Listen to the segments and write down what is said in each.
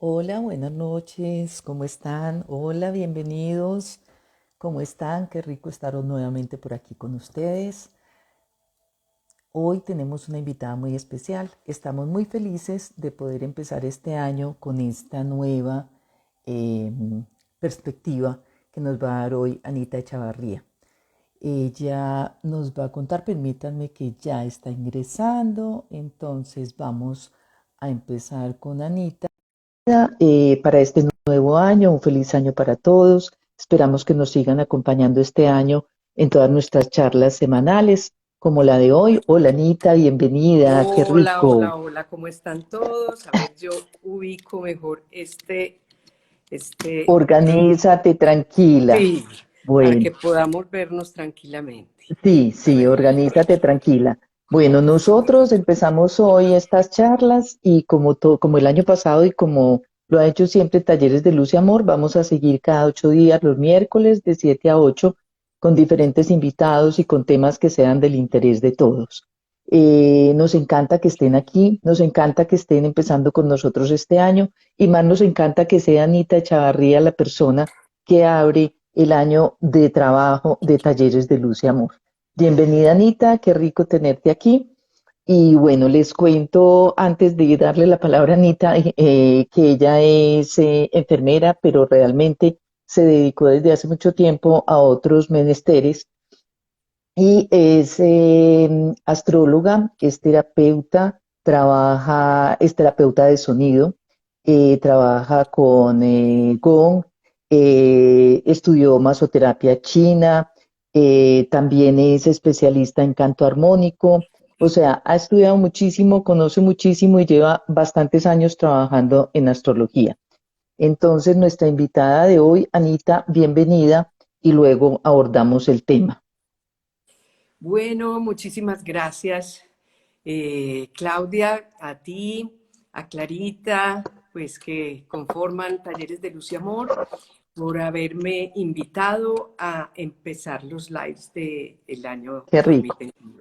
Hola, buenas noches, ¿cómo están? Hola, bienvenidos, ¿cómo están? Qué rico estar nuevamente por aquí con ustedes. Hoy tenemos una invitada muy especial. Estamos muy felices de poder empezar este año con esta nueva eh, perspectiva que nos va a dar hoy Anita Echavarría. Ella nos va a contar, permítanme que ya está ingresando, entonces vamos a empezar con Anita. Para este nuevo año, un feliz año para todos. Esperamos que nos sigan acompañando este año en todas nuestras charlas semanales, como la de hoy. Hola Anita, bienvenida, qué Hola, rico. hola, hola, ¿cómo están todos? A ver, yo ubico mejor este, Organízate tranquila. sí, para Bueno, que podamos vernos tranquilamente. sí, A sí, ver, organízate tranquila. Bueno, nosotros empezamos hoy estas charlas y como el año pasado y como lo ha hecho siempre Talleres de Luz y Amor, vamos a seguir cada 8 días, los miércoles de 7 a 8, con diferentes invitados y con temas que sean del interés de todos. Nos encanta que estén aquí, nos encanta que estén empezando con nosotros este año y más nos encanta que sea Anita Echavarría la persona que abre el año de trabajo de Talleres de Luz y Amor. Bienvenida Anita, qué rico tenerte aquí. Y bueno, les cuento antes de darle la palabra a Anita que ella es enfermera, pero realmente se dedicó desde hace mucho tiempo a otros menesteres y es astróloga, es terapeuta, es terapeuta de sonido, trabaja con gong, estudió masoterapia china, también es especialista en canto armónico, o sea, ha estudiado muchísimo, conoce muchísimo y lleva bastantes años trabajando en astrología. Entonces, nuestra invitada de hoy, Anita, bienvenida y luego abordamos el tema. bueno, muchísimas gracias, Claudia, a ti, a Clarita, pues que conforman Talleres de Luz y Amor, por haberme invitado a empezar los lives del año Qué rico. 2021.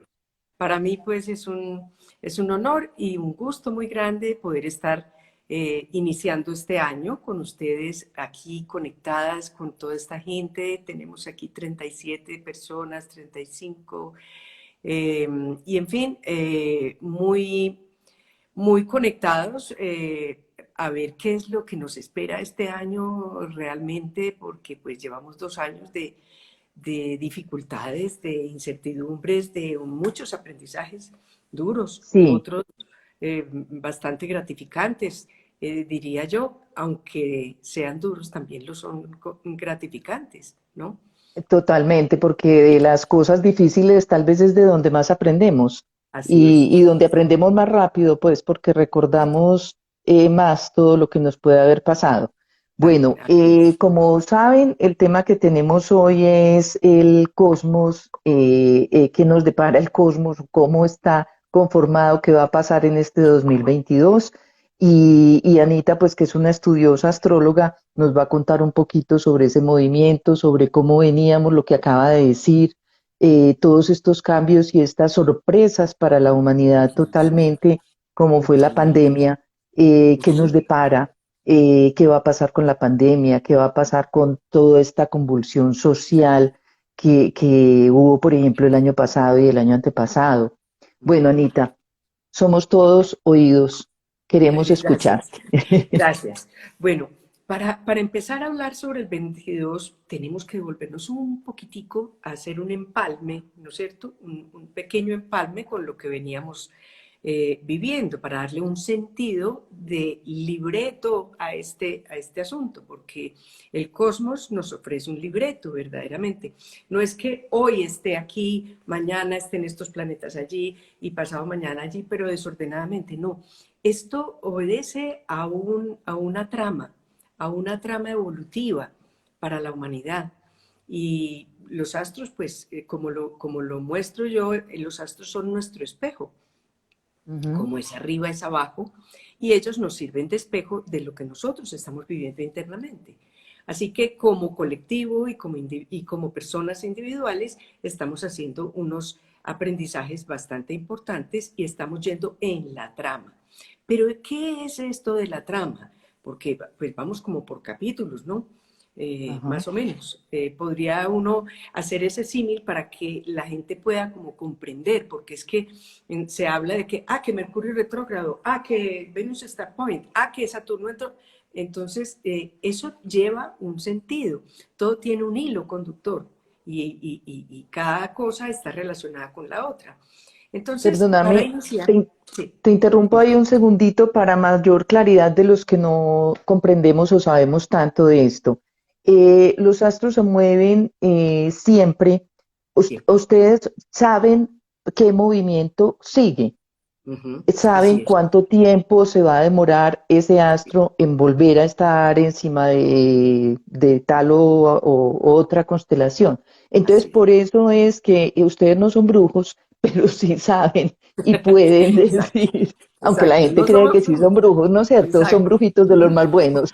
Para mí, pues, es un honor y un gusto muy grande poder estar iniciando este año con ustedes aquí conectadas con toda esta gente. Tenemos aquí 37 personas, 35, y en fin, muy conectados a ver qué es lo que nos espera este año realmente, porque pues llevamos 2 años de dificultades, de incertidumbres, de muchos aprendizajes duros, Sí. otros bastante gratificantes, diría yo, aunque sean duros, también lo son gratificantes, ¿no? Totalmente, porque de las cosas difíciles tal vez es de donde más aprendemos Así y es. donde aprendemos más rápido, pues porque recordamos más todo lo que nos puede haber pasado. Bueno, Así es. como saben, el tema que tenemos hoy es el cosmos, qué nos depara el cosmos, cómo está conformado, qué va a pasar en este 2022. Y Anita, pues que es una estudiosa astróloga, nos va a contar un poquito sobre ese movimiento, sobre cómo veníamos, lo que acaba de decir, todos estos cambios y estas sorpresas para la humanidad totalmente, como fue la Totalmente. pandemia, qué nos depara, qué va a pasar con la pandemia, qué va a pasar con toda esta convulsión social que hubo, por ejemplo, el año pasado y el año antepasado. Bueno, Ujú. Anita, somos todos oídos, queremos Gracias, escucharte. gracias. Bueno, para empezar a hablar sobre el 22, tenemos que volvernos un poquitico a hacer un empalme, ¿no es cierto? Un pequeño empalme con lo que veníamos viviendo, para darle un sentido de libreto a este asunto, porque el cosmos nos ofrece un libreto verdaderamente. No es que hoy esté aquí, mañana estén estos planetas allí y pasado mañana allí, pero desordenadamente, no. Esto obedece a una trama evolutiva para la humanidad. Y los astros, pues, como lo muestro yo, los astros son nuestro espejo, Ujú. como es arriba es abajo, y ellos nos sirven de espejo de lo que nosotros estamos viviendo internamente. Así que como colectivo y como personas individuales estamos haciendo unos aprendizajes bastante importantes y estamos yendo en la trama. Pero ¿qué es esto de la trama? porque pues vamos como por capítulos, ¿no? Ajá. Más o menos. Podría uno hacer ese símil para que la gente pueda como comprender, porque es que se habla de que Mercurio retrógrado, que Venus está point, que Saturno entró. Entonces, eso lleva un sentido, todo tiene un hilo conductor y cada cosa está relacionada con la otra. Entonces, para Perdóname, iniciar, te, sí, te interrumpo ahí un segundito para mayor claridad de los que no comprendemos o sabemos tanto de esto. Los astros se mueven siempre. siempre. Ustedes saben qué movimiento sigue, Ujú, saben así es. cuánto tiempo se va a demorar ese astro en volver a estar encima de tal o otra constelación. Entonces, Así por eso es que ustedes no son brujos, pero sí saben y pueden Exacto, decir, aunque la exacto. gente No cree que somos sí son brujos. brujos, ¿no es cierto? Son Exacto. brujitos de los más buenos.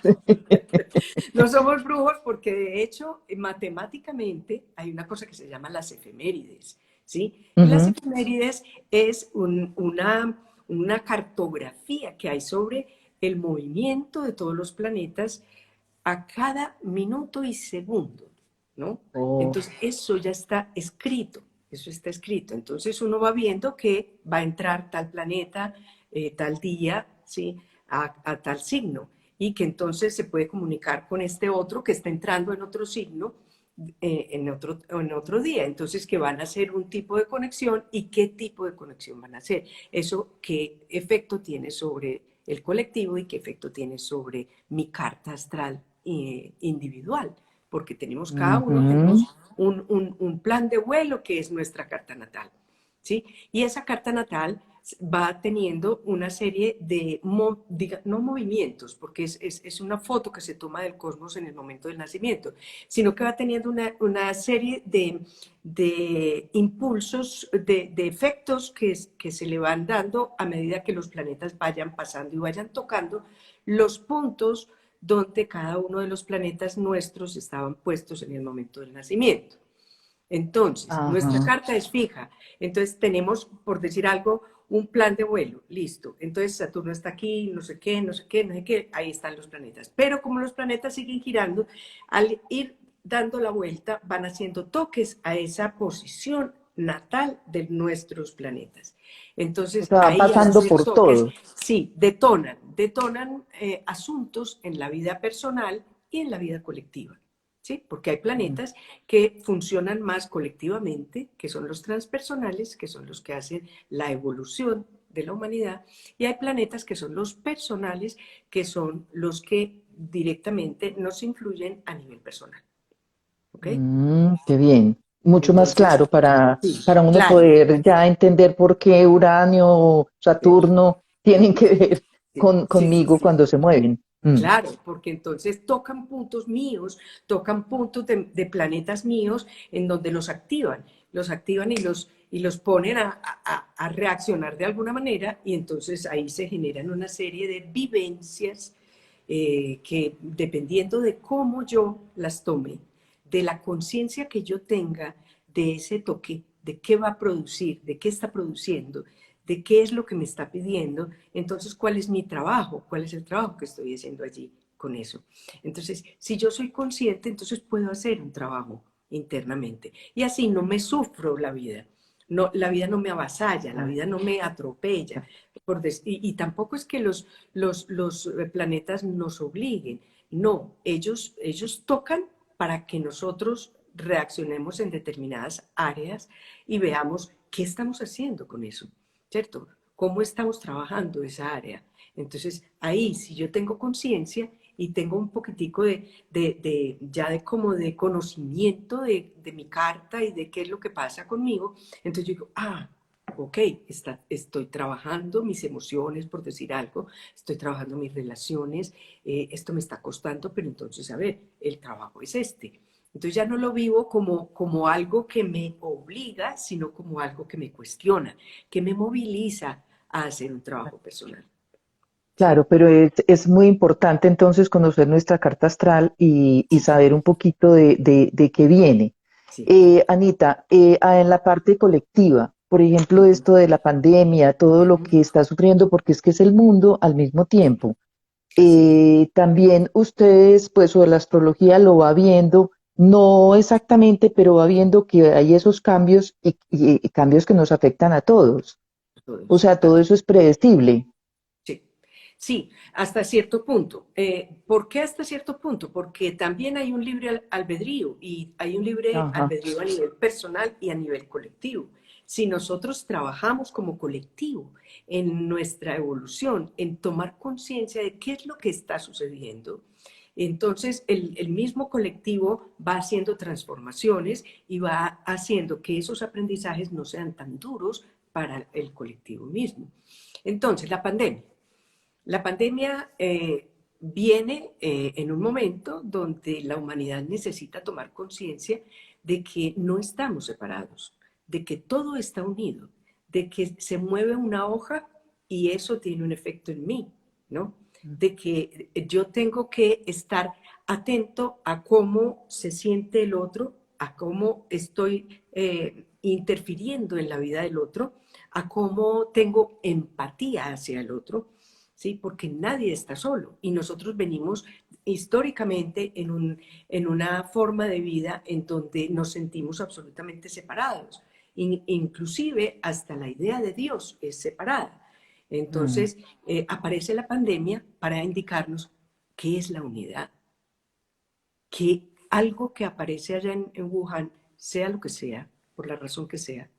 No somos brujos porque de hecho matemáticamente hay una cosa que se llama las efemérides, ¿sí? Y las Ujú. efemérides es una cartografía que hay sobre el movimiento de todos los planetas a cada minuto y segundo, ¿no? Oh. Entonces, eso ya está escrito, eso está escrito. Entonces, uno va viendo que va a entrar tal planeta, tal día, ¿sí? A tal signo, y que entonces se puede comunicar con este otro que está entrando en otro signo, en otro día. Entonces, que van a hacer un tipo de conexión y qué tipo de conexión van a hacer. Eso, qué efecto tiene sobre el colectivo y qué efecto tiene sobre mi carta astral individual, porque tenemos, cada uno tenemos Ujú. un plan de vuelo que es nuestra carta natal, ¿sí? Y esa carta natal va teniendo una serie de, no movimientos, porque es una foto que se toma del cosmos en el momento del nacimiento, sino que va teniendo una serie de impulsos, de efectos que se le van dando a medida que los planetas vayan pasando y vayan tocando los puntos donde cada uno de los planetas nuestros estaban puestos en el momento del nacimiento. Entonces, nuestra Ajá. carta es fija. Entonces, tenemos, por decir algo, un plan de vuelo, listo. Entonces, Saturno está aquí, no sé qué, no sé qué, no sé qué, ahí están los planetas. Pero como los planetas siguen girando, al ir dando la vuelta, van haciendo toques a esa posición natal de nuestros planetas. O Entonces, sea, van ahí al pasando hacer por toques, todo. sí, detonan asuntos en la vida personal y en la vida colectiva. ¿Sí? Porque hay planetas que funcionan más colectivamente, que son los transpersonales, que son los que hacen la evolución de la humanidad, y hay planetas que son los personales, que son los que directamente nos influyen a nivel personal. ¿Ok? Qué bien. Mucho más Entonces, claro sí, para uno claro. poder ya entender por qué Uranio o Saturno tienen que ver Sí, sí, sí, conmigo sí. cuando se mueven. Claro, porque entonces tocan puntos míos, tocan puntos de planetas míos en donde los activan y los ponen a reaccionar de alguna manera y entonces ahí se generan una serie de vivencias que dependiendo de cómo yo las tome, de la conciencia que yo tenga de ese toque, de qué va a producir, de qué está produciendo, de qué es lo que me está pidiendo, entonces cuál es mi trabajo, cuál es el trabajo que estoy haciendo allí con eso. Entonces, si yo soy consciente, entonces puedo hacer un trabajo internamente y así no me sufro la vida. No, la vida no me avasalla, la Ah, vida no me atropella. Y tampoco es que los planetas nos obliguen. No, ellos tocan para que nosotros reaccionemos en determinadas áreas y veamos qué estamos haciendo con eso. ¿Cierto? ¿Cómo estamos trabajando esa área? Entonces, ahí, si yo tengo conciencia y tengo un poquitico ya de como de conocimiento de mi carta y de qué es lo que pasa conmigo, entonces yo digo, ok, estoy trabajando mis emociones, por decir algo, estoy trabajando mis relaciones, esto me está costando, pero entonces, a ver, el trabajo es este. Entonces ya no lo vivo como algo que me obliga, sino como algo que me cuestiona, que me moviliza a hacer un trabajo personal. ¿Sí? claro, pero es muy importante entonces conocer nuestra carta astral y Sí, saber un poquito de qué viene. sí. Anita, en la parte colectiva, por ejemplo, Ujú, esto de la pandemia, todo lo ujú, que está sufriendo, porque es que es el mundo al mismo sí, tiempo. Así es. También ustedes, pues, o la astrología lo va viendo, no exactamente, pero va viendo que hay esos cambios y cambios que nos afectan a todos. O Todos, sea, todo así. eso es predecible. Sí, sí, hasta cierto punto. ¿Por qué hasta cierto punto? Porque también hay un libre albedrío y hay un libre Ajá. albedrío a nivel personal y a nivel colectivo. Si nosotros trabajamos como colectivo en nuestra evolución, en tomar conciencia de qué es lo que está sucediendo, entonces el mismo colectivo va haciendo transformaciones y va haciendo que esos aprendizajes no sean tan duros para el colectivo mismo. Entonces, la pandemia viene en un momento donde la humanidad necesita tomar conciencia de que no estamos separados, de que todo está unido, de que se mueve una hoja y eso tiene un efecto en mí, ¿no? De que yo tengo que estar atento a cómo se siente el otro, a cómo estoy interfiriendo en la vida del otro, a cómo tengo empatía hacia el otro, ¿sí? Porque nadie está solo y nosotros venimos históricamente en una forma de vida en donde nos sentimos absolutamente separados. Inclusive hasta la idea de Dios es separada. Mm, Entonces aparece la pandemia para indicarnos qué es la unidad, que algo que aparece allá en Wuhan, sea lo que sea, por la razón que sea,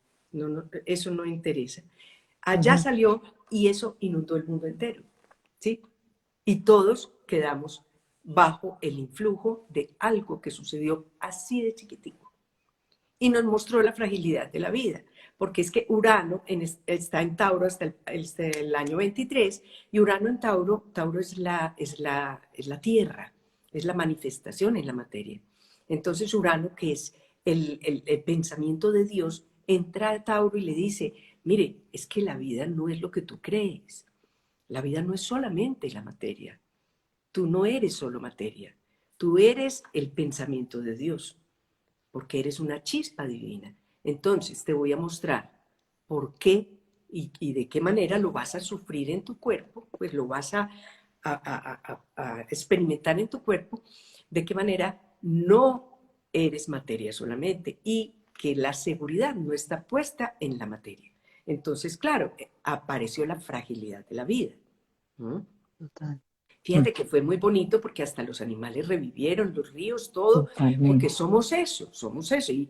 eso no interesa. Allá ujú. salió y eso inundó el mundo entero, ¿sí? Y todos quedamos bajo el influjo de algo que sucedió así de chiquitico. Y nos mostró la fragilidad de la vida, porque es que Urano está en Tauro hasta el año 23, y Urano en Tauro, Tauro es la tierra, es la manifestación en la materia. Entonces Urano, que es el pensamiento de Dios, entra a Tauro y le dice, mire, es que la vida no es lo que tú crees, la vida no es solamente la materia, tú no eres solo materia, tú eres el pensamiento de Dios porque eres una chispa divina. Entonces te voy a mostrar por qué y de qué manera lo vas a sufrir en tu cuerpo, pues lo vas a experimentar en tu cuerpo, de qué manera no eres materia solamente y que la seguridad no está puesta en la materia. Entonces, claro, apareció la fragilidad de la vida. ¿Mm? Total. Mm, Fíjate que fue muy bonito porque hasta los animales revivieron, los ríos, todo, porque totalmente. somos eso,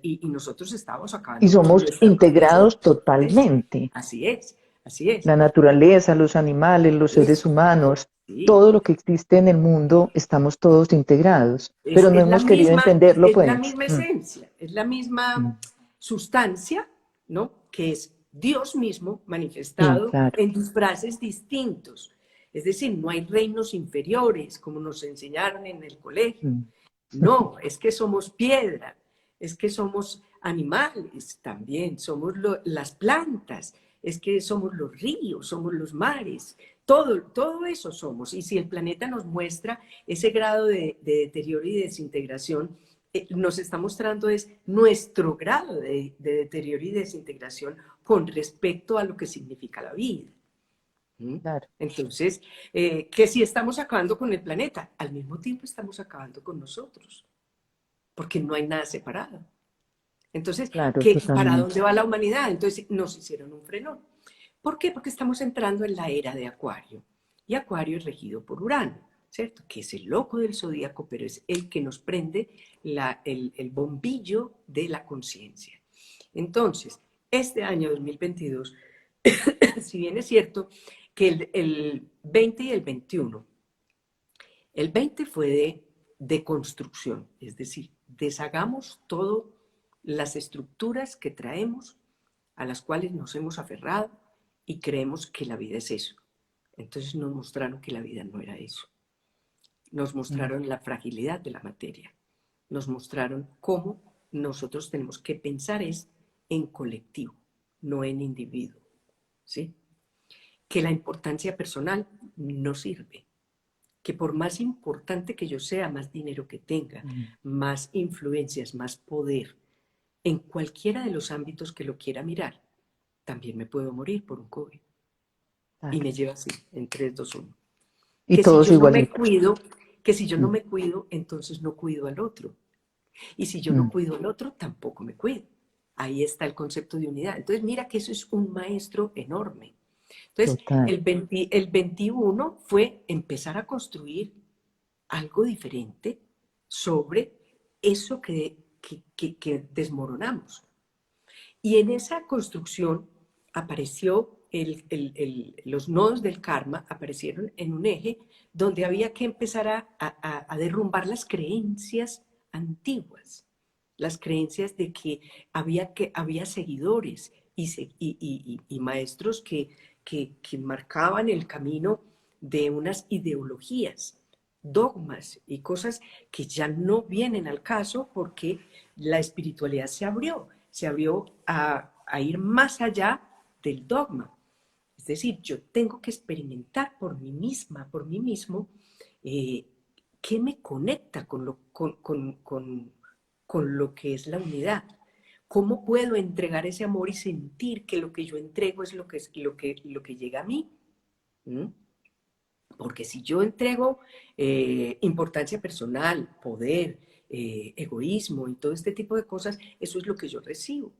y nosotros estamos Y acabando con somos nuestra propia integrados fortaleza. totalmente. Así es, así es. La naturaleza, los animales, los seres Eso, humanos, sí. todo lo que existe en el mundo, estamos todos integrados, Es, pero no es, la hemos querido misma, entenderlo, es la pues. misma esencia, es la misma Mm, sustancia, ¿no? Que es Dios mismo sí, manifestado claro. en disfraces distintos. Es decir, no hay reinos inferiores como nos enseñaron en el colegio. Mm, No, es que somos piedra, es que somos animales también, somos las plantas, es que somos los ríos, somos los mares, todo eso somos. Y si el planeta nos muestra ese grado de deterioro y desintegración, nos está mostrando es nuestro grado de deterioro y desintegración con respecto a lo que significa la vida. ¿Mm? claro, Entonces, que si estamos acabando con el planeta, al mismo tiempo estamos acabando con nosotros, porque no hay nada separado. Entonces, claro, ¿para totalmente. dónde va la humanidad? Entonces nos hicieron un frenón. ¿Por qué? Porque estamos entrando en la era de Acuario. Y Acuario es regido por Urano, ¿cierto? Que es el loco del zodíaco, pero es el que nos prende el bombillo de la conciencia. Entonces, este año 2022, si bien es cierto que el 20 y el 21, el 20 fue de construcción, es decir, deshagamos todas las estructuras que traemos, a las cuales nos hemos aferrado y creemos que la vida es eso. Entonces nos mostraron que la vida no era eso. Nos Mm, mostraron la fragilidad de la materia. Nos mostraron cómo nosotros tenemos que pensar es en colectivo, no en individuo. ¿Sí? Que la importancia personal no sirve, que por más importante que yo sea, más dinero que tenga, mm, más influencias, más poder, en cualquiera de los ámbitos que lo quiera mirar, también me puedo morir por un COVID. Y claro. me lleva así, en 3, 2, 1. Y que si todos yo no me igualitos. cuido, que si yo no Mm, me cuido, entonces no cuido al otro. Y si yo no mm, cuido al otro, tampoco me cuido. Ahí está el concepto de unidad. Entonces, mira que eso es un maestro enorme. Entonces, total. el 21 fue empezar a construir algo diferente sobre eso que desmoronamos. Y en esa construcción apareció los nodos del karma, aparecieron en un eje donde había que empezar a derrumbar las creencias antiguas, las creencias de que había seguidores y maestros que marcaban el camino de unas ideologías, dogmas y cosas que ya no vienen al caso porque la espiritualidad se abrió a ir más allá del dogma. Es decir, yo tengo que experimentar por mí misma, por mí mismo, eh, qué me conecta con lo que es la unidad. ¿Cómo puedo entregar ese amor y sentir que lo que yo entrego es lo que llega a mí? ¿Mm? Porque si yo entrego importancia personal, poder, egoísmo y todo este tipo de cosas, eso es lo que yo recibo.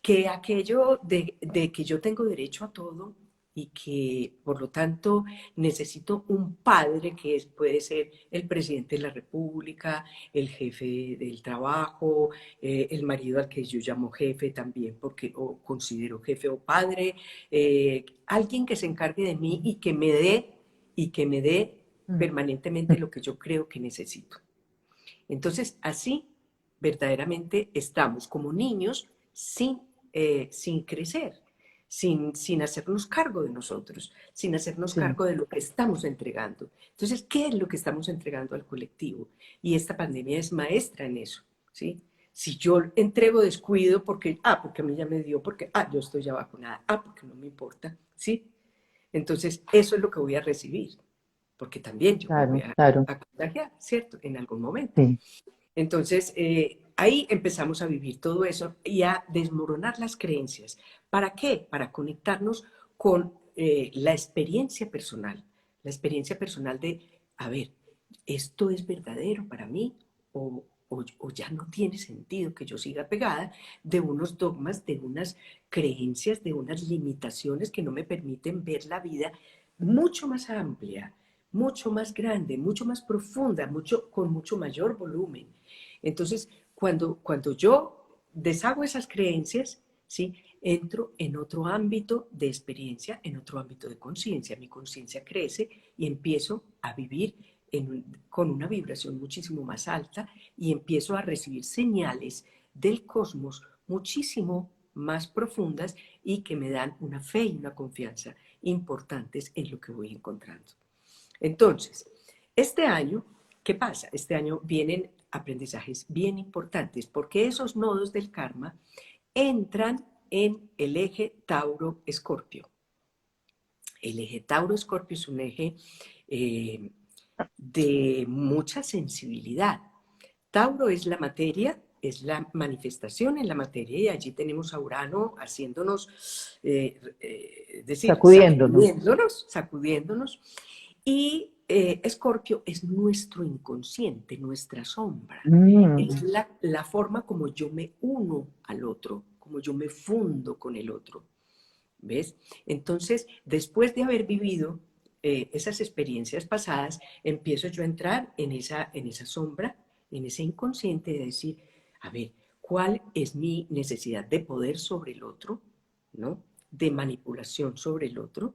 Que aquello de que yo tengo derecho a todo y que por lo tanto necesito un padre que puede ser el presidente de la República, el jefe del trabajo, el marido al que yo llamo jefe también porque o considero jefe o padre, alguien que se encargue de mí y que me dé Mm, permanentemente lo que yo creo que necesito. Entonces, así verdaderamente estamos como niños sin crecer, sin hacernos cargo de nosotros, sin hacernos sí, cargo de lo que estamos entregando. Entonces, ¿qué es lo que estamos entregando al colectivo? Y esta pandemia es maestra en eso, ¿sí? Si yo entrego descuido porque a mí ya me dio, yo estoy ya vacunada, porque no me importa, ¿sí? Entonces, eso es lo que voy a recibir, porque también yo me voy claro, claro. a contagiar, ¿cierto? En algún momento. Sí, Entonces, ahí empezamos a vivir todo eso y a desmoronar las creencias. ¿Para qué? Para conectarnos con la experiencia personal de, a ver, ¿esto es verdadero para mí o ya no tiene sentido que yo siga pegada de unos dogmas, de unas creencias, de unas limitaciones que no me permiten ver la vida mucho más amplia, mucho más grande, mucho más profunda, con mucho mayor volumen? Entonces, cuando yo deshago esas creencias, ¿sí? Entro en otro ámbito de experiencia, en otro ámbito de conciencia. Mi conciencia crece y empiezo a vivir con una vibración muchísimo más alta y empiezo a recibir señales del cosmos muchísimo más profundas y que me dan una fe y una confianza importantes en lo que voy encontrando. Entonces, este año, ¿qué pasa? Este año vienen aprendizajes bien importantes porque esos nodos del karma entran en el eje Tauro-Escorpio. El eje Tauro-Escorpio es un eje eh, de mucha sensibilidad. Tauro es la materia, es la manifestación en la materia y allí tenemos a Urano haciéndonos, es decir, sacudiéndonos. sacudiéndonos. Y Escorpio es nuestro inconsciente, nuestra sombra. Mm, Es la forma como yo me uno al otro, como yo me fundo con el otro. ¿Ves? Entonces, después de haber vivido esas experiencias pasadas, empiezo yo a entrar en esa sombra, en ese inconsciente de decir, a ver, ¿cuál es mi necesidad de poder sobre el otro? ¿No? De manipulación sobre el otro,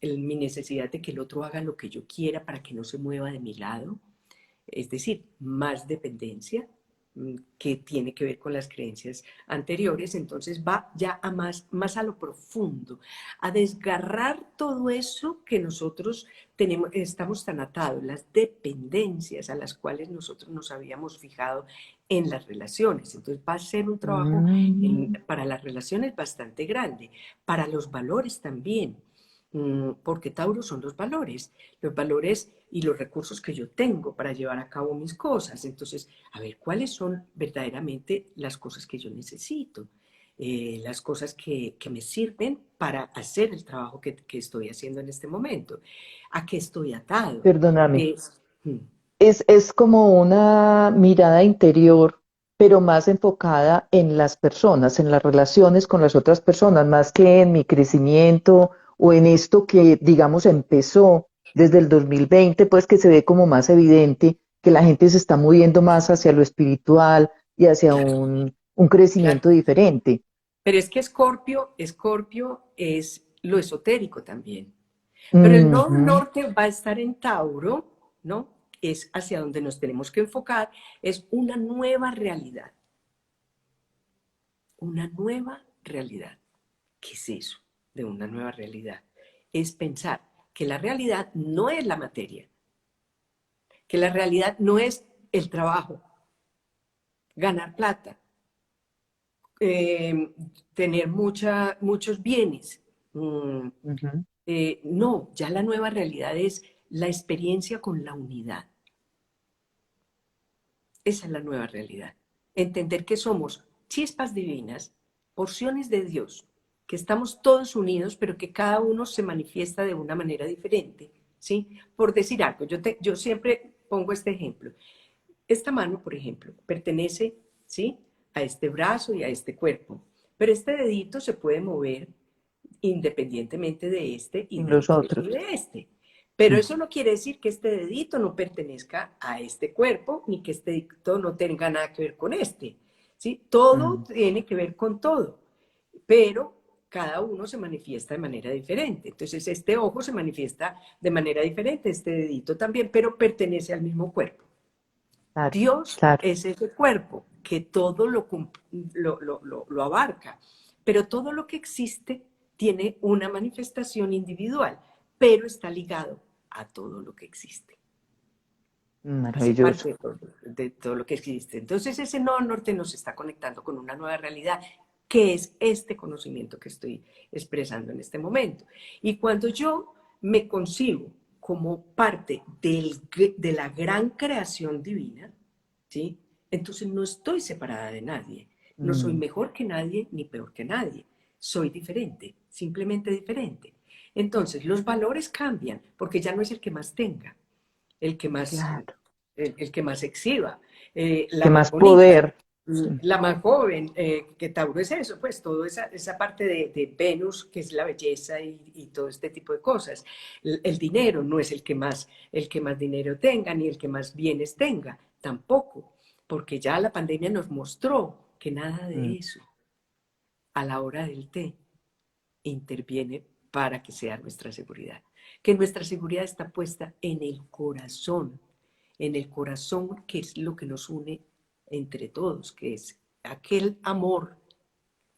mi necesidad de que el otro haga lo que yo quiera para que no se mueva de mi lado, es decir, más dependencia que tiene que ver con las creencias anteriores, entonces va ya más a lo profundo, a desgarrar todo eso que nosotros estamos tan atados, las dependencias a las cuales nosotros nos habíamos fijado en las relaciones. Entonces va a ser un trabajo mm, para las relaciones bastante grande, para los valores también, porque Tauro son los valores y los recursos que yo tengo para llevar a cabo mis cosas. Entonces, a ver, ¿cuáles son verdaderamente las cosas que yo necesito? las cosas que me sirven para hacer el trabajo que estoy haciendo en este momento. ¿A qué estoy atado? Perdóname. Es, mm, Es como una mirada interior, pero más enfocada en las personas, en las relaciones con las otras personas, más que en mi crecimiento o en esto que, digamos, empezó desde el 2020, pues que se ve como más evidente que la gente se está moviendo más hacia lo espiritual y hacia claro, un claro. crecimiento diferente. Pero es que Escorpio es lo esotérico también. Pero el nodo Ujú, norte va a estar en Tauro, ¿no? Es hacia donde nos tenemos que enfocar, es una nueva realidad. Una nueva realidad. ¿Qué es eso de una nueva realidad? Es pensar que la realidad no es la materia, que la realidad no es el trabajo, ganar plata, eh, tener muchos bienes. Mm, ujú. no, ya la nueva realidad es la experiencia con la unidad. Esa es la nueva realidad. Entender que somos chispas divinas, porciones de Dios, que estamos todos unidos, pero que cada uno se manifiesta de una manera diferente. ¿Sí? Por decir algo, yo siempre pongo este ejemplo. Esta mano, por ejemplo, pertenece, ¿sí?, a este brazo y a este cuerpo, pero este dedito se puede mover independientemente de este Y los y otros. de este. Pero Mm, eso no quiere decir que este dedito no pertenezca a este cuerpo, ni que este dedito no tenga nada que ver con este. ¿Sí? Todo mm, tiene que ver con todo, pero cada uno se manifiesta de manera diferente. Entonces, este ojo se manifiesta de manera diferente, este dedito también, pero pertenece al mismo cuerpo. claro, Dios claro. es ese cuerpo que todo lo abarca, pero todo lo que existe tiene una manifestación individual, pero está ligado a todo lo que existe. Hace Maravilloso. parte de todo lo que existe. Entonces ese nodo norte nos está conectando con una nueva realidad, que es este conocimiento que estoy expresando en este momento. Y cuando yo me concibo como parte de la gran creación divina, ¿sí? Entonces no estoy separada de nadie. No soy Mm, mejor que nadie ni peor que nadie. Soy diferente, simplemente diferente. Entonces los valores cambian porque ya no es el que más tenga, el que más, claro. el que más exhiba, la ¿Qué más más bonita, poder? Mm, la más joven, que Tauro es eso, pues toda esa parte de Venus, que es la belleza y todo este tipo de cosas. El dinero no es el que más dinero tenga, ni el que más bienes tenga, tampoco, porque ya la pandemia nos mostró que nada mm, de eso a la hora del té interviene para que sea nuestra seguridad. Que nuestra seguridad está puesta en el corazón que es lo que nos une entre todos, que es aquel amor,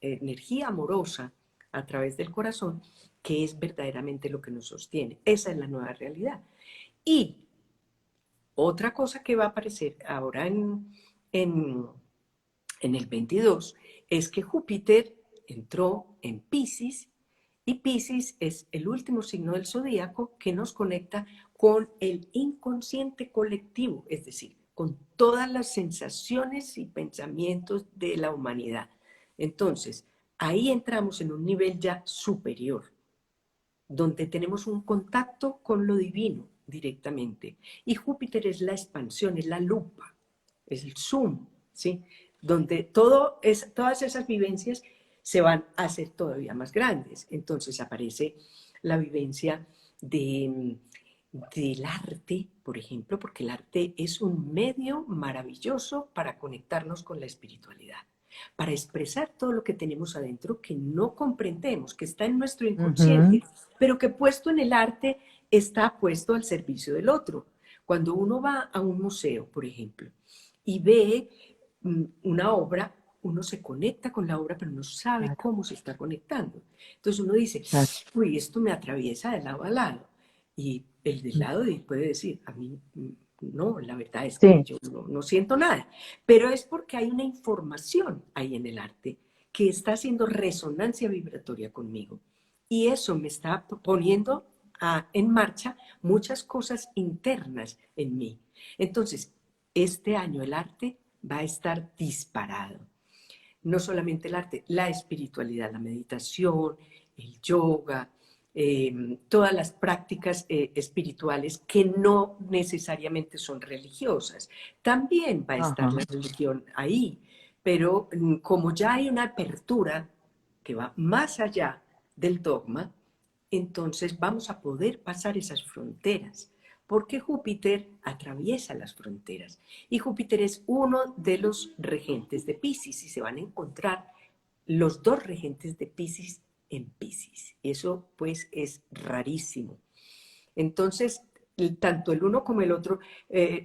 energía amorosa a través del corazón, que es verdaderamente lo que nos sostiene. Esa es la nueva realidad. Y otra cosa que va a aparecer ahora en, en el 22 es que Júpiter entró en Pisces y Pisces es el último signo del zodíaco que nos conecta con el inconsciente colectivo, es decir, con todas las sensaciones y pensamientos de la humanidad. Entonces, ahí entramos en un nivel ya superior, donde tenemos un contacto con lo divino directamente. Y Júpiter es la expansión, es la lupa, es el zoom, ¿sí? Donde todas esas vivencias se van a hacer todavía más grandes. Entonces aparece la vivencia del arte, por ejemplo, porque el arte es un medio maravilloso para conectarnos con la espiritualidad, para expresar todo lo que tenemos adentro que no comprendemos, que está en nuestro ujú, inconsciente, pero que puesto en el arte está puesto al servicio del otro. Cuando uno va a un museo, por ejemplo, y ve una obra, uno se conecta con la obra, pero no sabe claro, cómo se está conectando. Entonces uno dice, claro. uy, esto me atraviesa de lado a lado. Y el del Mm, lado puede decir, a mí no, la verdad es que sí, yo no siento nada. Pero es porque hay una información ahí en el arte que está haciendo resonancia vibratoria conmigo. Y eso me está poniendo en marcha muchas cosas internas en mí. Entonces, este año el arte va a estar disparado. no solamente el arte, la espiritualidad, la meditación, el yoga, todas las prácticas espirituales que no necesariamente son religiosas. También va a estar Ajá. la religión ahí, pero como ya hay una apertura que va más allá del dogma, entonces vamos a poder pasar esas fronteras, porque Júpiter atraviesa las fronteras y Júpiter es uno de los regentes de Piscis y se van a encontrar los dos regentes de Piscis en Piscis. Eso pues es rarísimo. Entonces, tanto el uno como el otro,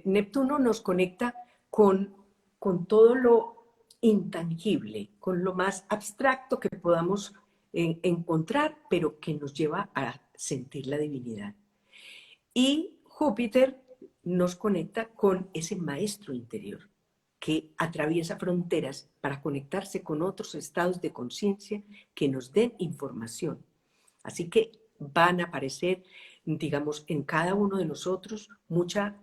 Neptuno nos conecta con, con todo lo intangible, con lo más abstracto que podamos encontrar, pero que nos lleva a sentir la divinidad. Y Júpiter nos conecta con ese maestro interior que atraviesa fronteras para conectarse con otros estados de conciencia que nos den información. Así que van a aparecer, digamos, en cada uno de nosotros mucha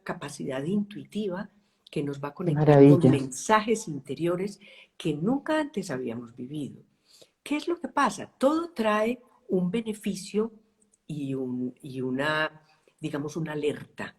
capacidad intuitiva que nos va a Qué conectar con maravilla. mensajes interiores que nunca antes habíamos vivido. ¿Qué es lo que pasa? Todo trae un beneficio y una, digamos, una alerta.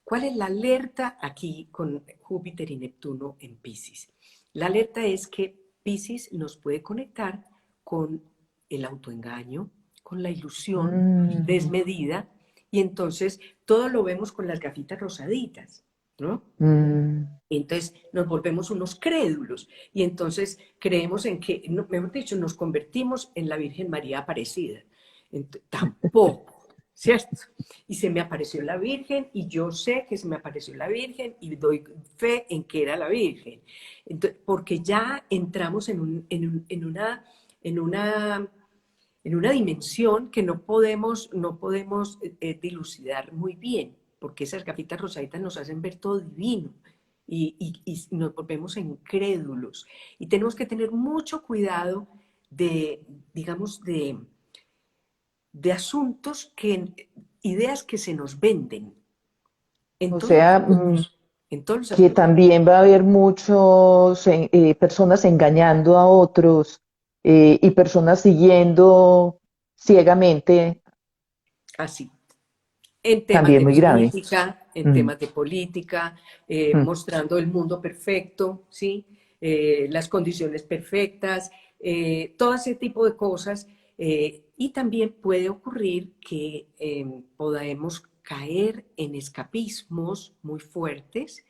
¿Cuál es la alerta aquí con Júpiter y Neptuno en Piscis? La alerta es que Piscis nos puede conectar con el autoengaño, con la ilusión Mm, desmedida, y entonces todo lo vemos con las gafitas rosaditas, ¿no? mm. Entonces nos volvemos unos crédulos y entonces creemos en que, mejor dicho, nos convertimos en la Virgen María Aparecida. Tampoco, ¿cierto? Y se me apareció la Virgen y yo sé que se me apareció la Virgen y doy fe en que era la Virgen. Entonces, porque ya entramos en una dimensión que no podemos dilucidar muy bien, porque esas gafitas rosaditas nos hacen ver todo divino y nos volvemos incrédulos. Y tenemos que tener mucho cuidado de, digamos, de asuntos ideas que se nos venden en O todos los sea, aspectos, en todos los que aspectos. también va a haber muchos personas engañando a otros y personas siguiendo ciegamente, Así. En temas también de muy grave. política, Mm, mm. mostrando el mundo perfecto, ¿sí? Las condiciones perfectas, todo ese tipo de cosas. Y también puede ocurrir que podamos caer en escapismos muy fuertes,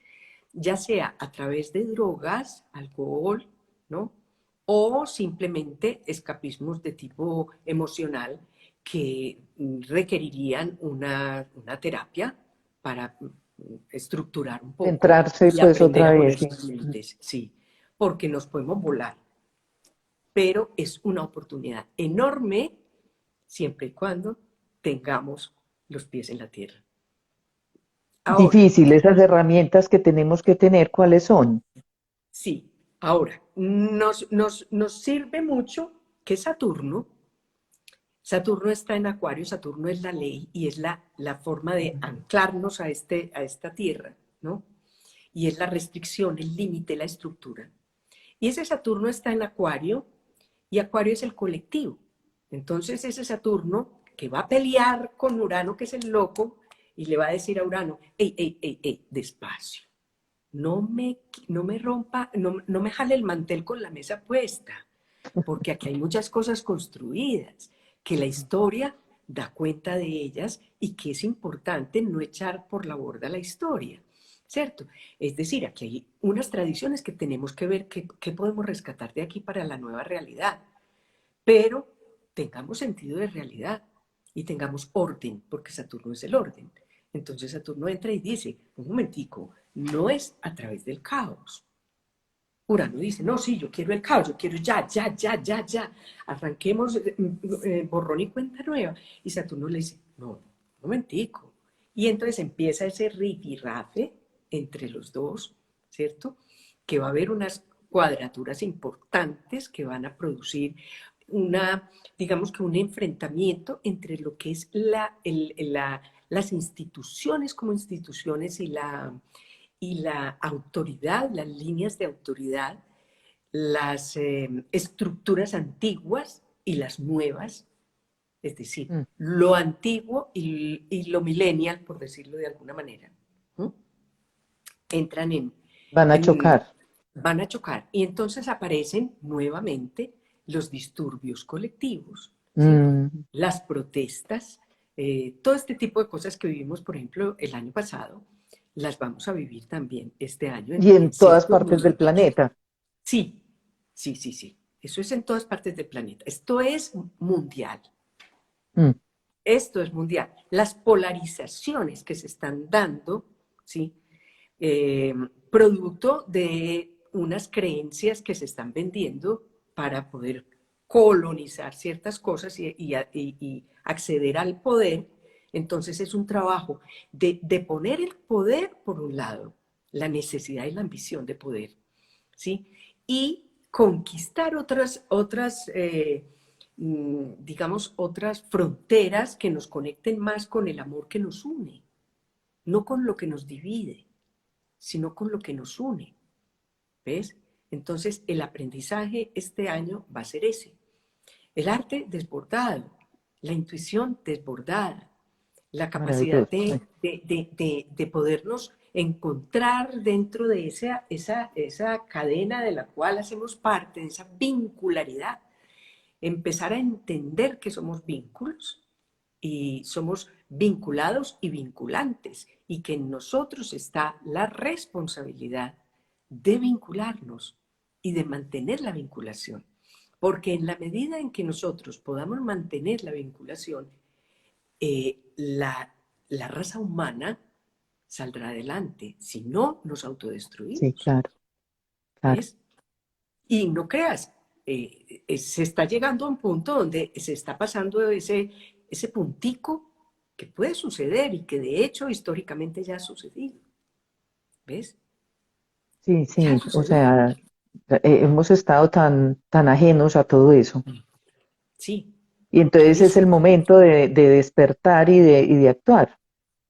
ya sea a través de drogas, alcohol, ¿no? O simplemente escapismos de tipo emocional que requerirían una terapia para estructurar un poco Centrarse y pues aprender otra a vez. poner Sí. sus límites, sí, porque nos podemos volar, pero es una oportunidad enorme siempre y cuando tengamos los pies en la tierra. Ahora, Difícil, esas herramientas que tenemos que tener, ¿cuáles son? sí, ahora, nos sirve mucho que Saturno está en Acuario, Saturno es la ley y es la forma de anclarnos a esta tierra, ¿no? Y es la restricción, el límite, la estructura. Y ese Saturno está en Acuario y Acuario es el colectivo. Entonces ese Saturno que va a pelear con Urano, que es el loco, y le va a decir a Urano, ey, despacio, no me rompa, no me jale el mantel con la mesa puesta, porque aquí hay muchas cosas construidas, que la historia da cuenta de ellas y que es importante no echar por la borda la historia, ¿cierto? Es decir, aquí hay unas tradiciones que tenemos que ver qué podemos rescatar de aquí para la nueva realidad, pero tengamos sentido de realidad y tengamos orden, porque Saturno es el orden. Entonces Saturno entra y dice, un momentico, no es a través del caos. Urano dice, no, sí, yo quiero el caos, yo quiero ya. Arranquemos borrón y cuenta nueva. Y Saturno le dice, no, un momentico. Y entonces empieza ese rifirrafe entre los dos, ¿cierto? Que va a haber unas cuadraturas importantes que van a producir digamos que un enfrentamiento entre lo que es las instituciones como instituciones y la autoridad, las líneas de autoridad, las estructuras antiguas y las nuevas, es decir, mm. lo antiguo y lo millennial, por decirlo de alguna manera, ¿no? Entran Van a en, chocar. van a chocar y entonces aparecen nuevamente los disturbios colectivos, ¿sí? Mm. Las protestas, todo este tipo de cosas que vivimos, por ejemplo, el año pasado, las vamos a vivir también este año Y en en todas ciertos partes del momentos. planeta. Sí, sí, sí, sí. Eso es en todas partes del planeta. Esto es mundial. Mm. Esto es mundial. Las polarizaciones que se están dando, ¿sí? Eh, Producto de unas creencias que se están vendiendo para poder colonizar ciertas cosas y acceder al poder. Entonces es un trabajo de poner el poder por un lado, la necesidad y la ambición de poder, ¿sí? Y conquistar digamos, otras fronteras que nos conecten más con el amor que nos une, no con lo que nos divide, sino con lo que nos une. ¿Ves? Entonces, el aprendizaje este año va a ser ese. El arte desbordado, la intuición desbordada, la capacidad Maravilloso. Sí. de podernos encontrar dentro de esa cadena de la cual hacemos parte, de esa vincularidad, empezar a entender que somos vínculos y somos vinculados y vinculantes y que en nosotros está la responsabilidad de vincularnos y de mantener la vinculación. Porque en la medida en que nosotros podamos mantener la vinculación, la raza humana saldrá adelante. Si no, nos Sí, autodestruimos. claro, claro. ¿Ves? Y no creas, se está llegando a un punto donde se está pasando ese puntico que puede suceder y que de hecho históricamente ya ha sucedido. ¿Ves? Sí, Ya ha sí. O sucedido. sea, hemos estado tan ajenos a todo eso. Sí, Y entonces es es el momento de despertar y de actuar.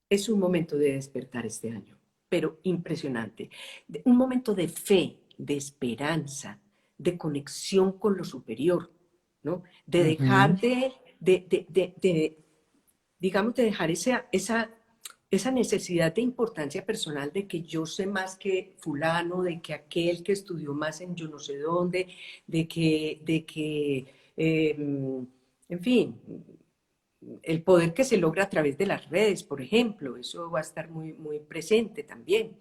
Es un momento de despertar este año, pero impresionante. Un momento de fe, de esperanza, de conexión con lo superior, ¿no? De Ujú. dejar digamos, de dejar esa necesidad de importancia personal de que yo sé más que fulano, de que aquel que estudió más en yo no sé dónde, en fin, el poder que se logra a través de las redes, por ejemplo, eso va a estar muy, muy presente también.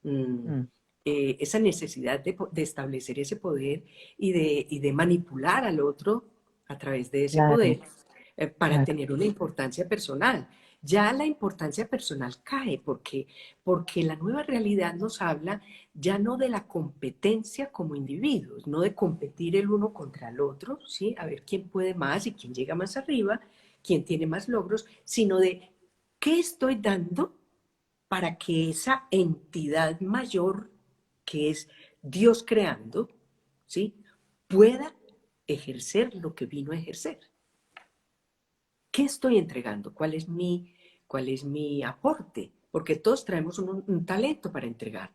Mm, Mm. Esa necesidad de establecer ese poder y de manipular al otro a través de ese Claro, poder para claro. tener una importancia personal. Ya la importancia personal cae porque la nueva realidad nos habla ya no de la competencia como individuos, no de competir el uno contra el otro, ¿sí? A ver quién puede más y quién llega más arriba, quién tiene más logros, sino de qué estoy dando para que esa entidad mayor que es Dios creando, ¿sí? Pueda ejercer lo que vino a ejercer. ¿Qué estoy entregando? ¿Cuál es mi aporte? Porque todos traemos un talento para entregar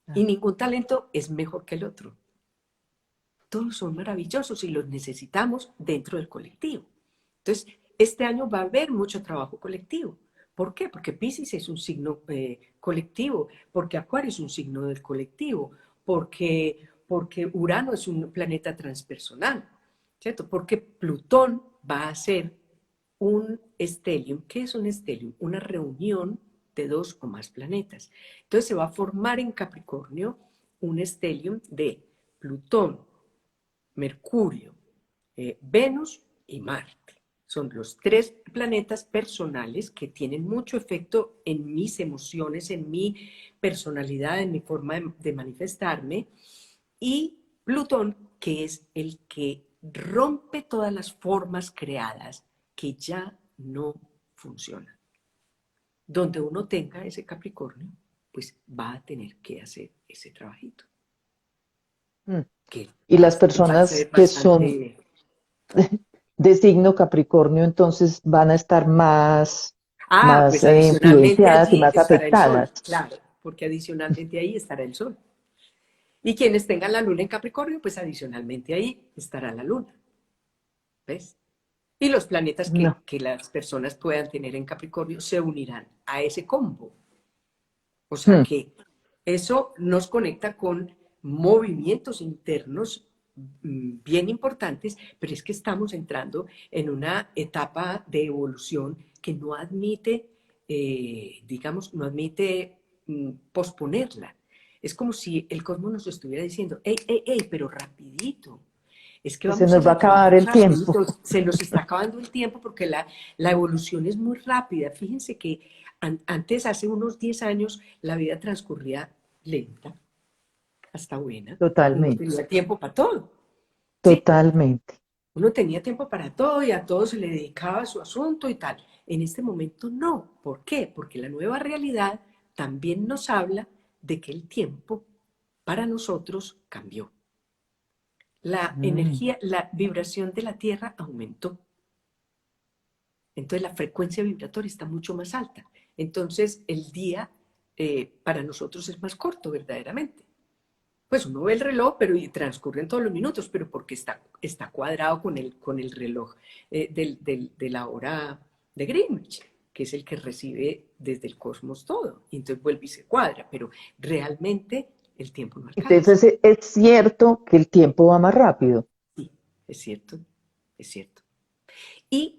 y Claro. ningún talento es mejor que el otro. Todos son maravillosos y los necesitamos dentro del colectivo. Entonces, este año va a haber mucho trabajo colectivo. ¿Por qué? Porque Piscis es un signo colectivo, porque Acuario es un signo del colectivo, porque Urano es un planeta transpersonal, ¿cierto? Porque Plutón va a ser un stellium. ¿Qué es un stellium? Una reunión de dos o más planetas. Entonces se va a formar en Capricornio un stellium de Plutón, Mercurio, Venus y Marte. Son los tres planetas personales que tienen mucho efecto en mis emociones, en mi personalidad, en mi forma de manifestarme. Y Plutón, que es el que rompe todas las formas creadas que ya no funcionan. Donde uno tenga ese Capricornio, pues va a tener que hacer ese trabajito, Mm. que Y las va a personas ser que son bastante. de signo Capricornio, entonces van a estar más Pues adicionalmente influenciadas y allí más estará el sol, afectadas. claro, porque adicionalmente ahí estará el sol. Y quienes tengan la luna en Capricornio, pues adicionalmente ahí estará la luna. ¿Ves? Y los planetas No, que las personas puedan tener en Capricornio se unirán a ese combo. O sea mm, que eso nos conecta con movimientos internos bien importantes, pero es que estamos entrando en una etapa de evolución que no admite, digamos, no admite posponerla. Es como si el cosmos nos estuviera diciendo, hey, hey, hey, pero rapidito. Es que que se vamos a nos va a acabar adelantarnos el tiempo. rapidito, se nos está acabando el tiempo porque la evolución es muy rápida. Fíjense que antes, hace unos 10 años, la vida transcurría lenta, hasta buena. Uno Totalmente, tenía tiempo para todo, ¿sí? totalmente. Uno tenía tiempo para todo y a todo se le dedicaba su asunto y tal. En este momento no. ¿Por qué? Porque la nueva realidad también nos habla de que el tiempo para nosotros cambió. La Mm. energía, la vibración de la Tierra aumentó. Entonces la frecuencia vibratoria está mucho más alta. Entonces el día para nosotros es más corto, verdaderamente. Pues uno ve el reloj, pero y transcurren todos los minutos, pero porque está cuadrado con el reloj de la hora de Greenwich, que es el que recibe desde el cosmos todo. Y entonces vuelve y se cuadra, pero realmente el tiempo no alcanza. Entonces es cierto que el tiempo va más rápido. Sí, es cierto, es cierto.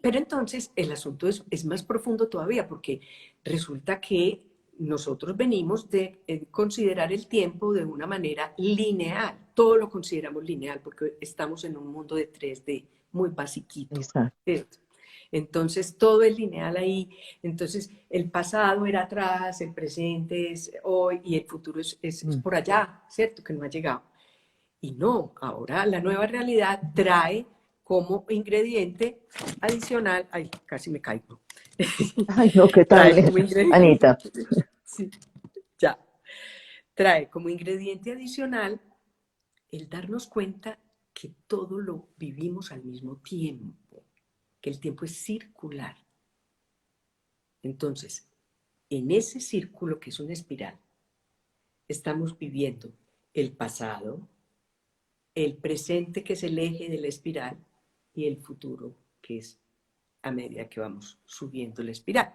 Pero entonces el asunto es más profundo todavía, porque resulta que nosotros venimos de considerar el tiempo de una manera lineal. Todo lo consideramos lineal porque estamos en un mundo de 3D muy basiquito, Exacto. ¿cierto? Entonces todo es lineal ahí. Entonces el pasado era atrás, el presente es hoy y el futuro es Mm. por allá, ¿cierto? Que no ha llegado. Y no, ahora la nueva realidad trae como ingrediente adicional, ay, casi me caigo, Ay, no, ¿qué tal, trae como ingrediente, Anita? sí, ya, trae como ingrediente adicional el darnos cuenta que todo lo vivimos al mismo tiempo, que el tiempo es circular. Entonces, en ese círculo que es una espiral, estamos viviendo el pasado, el presente que es el eje de la espiral y el futuro que es a medida que vamos subiendo la espiral.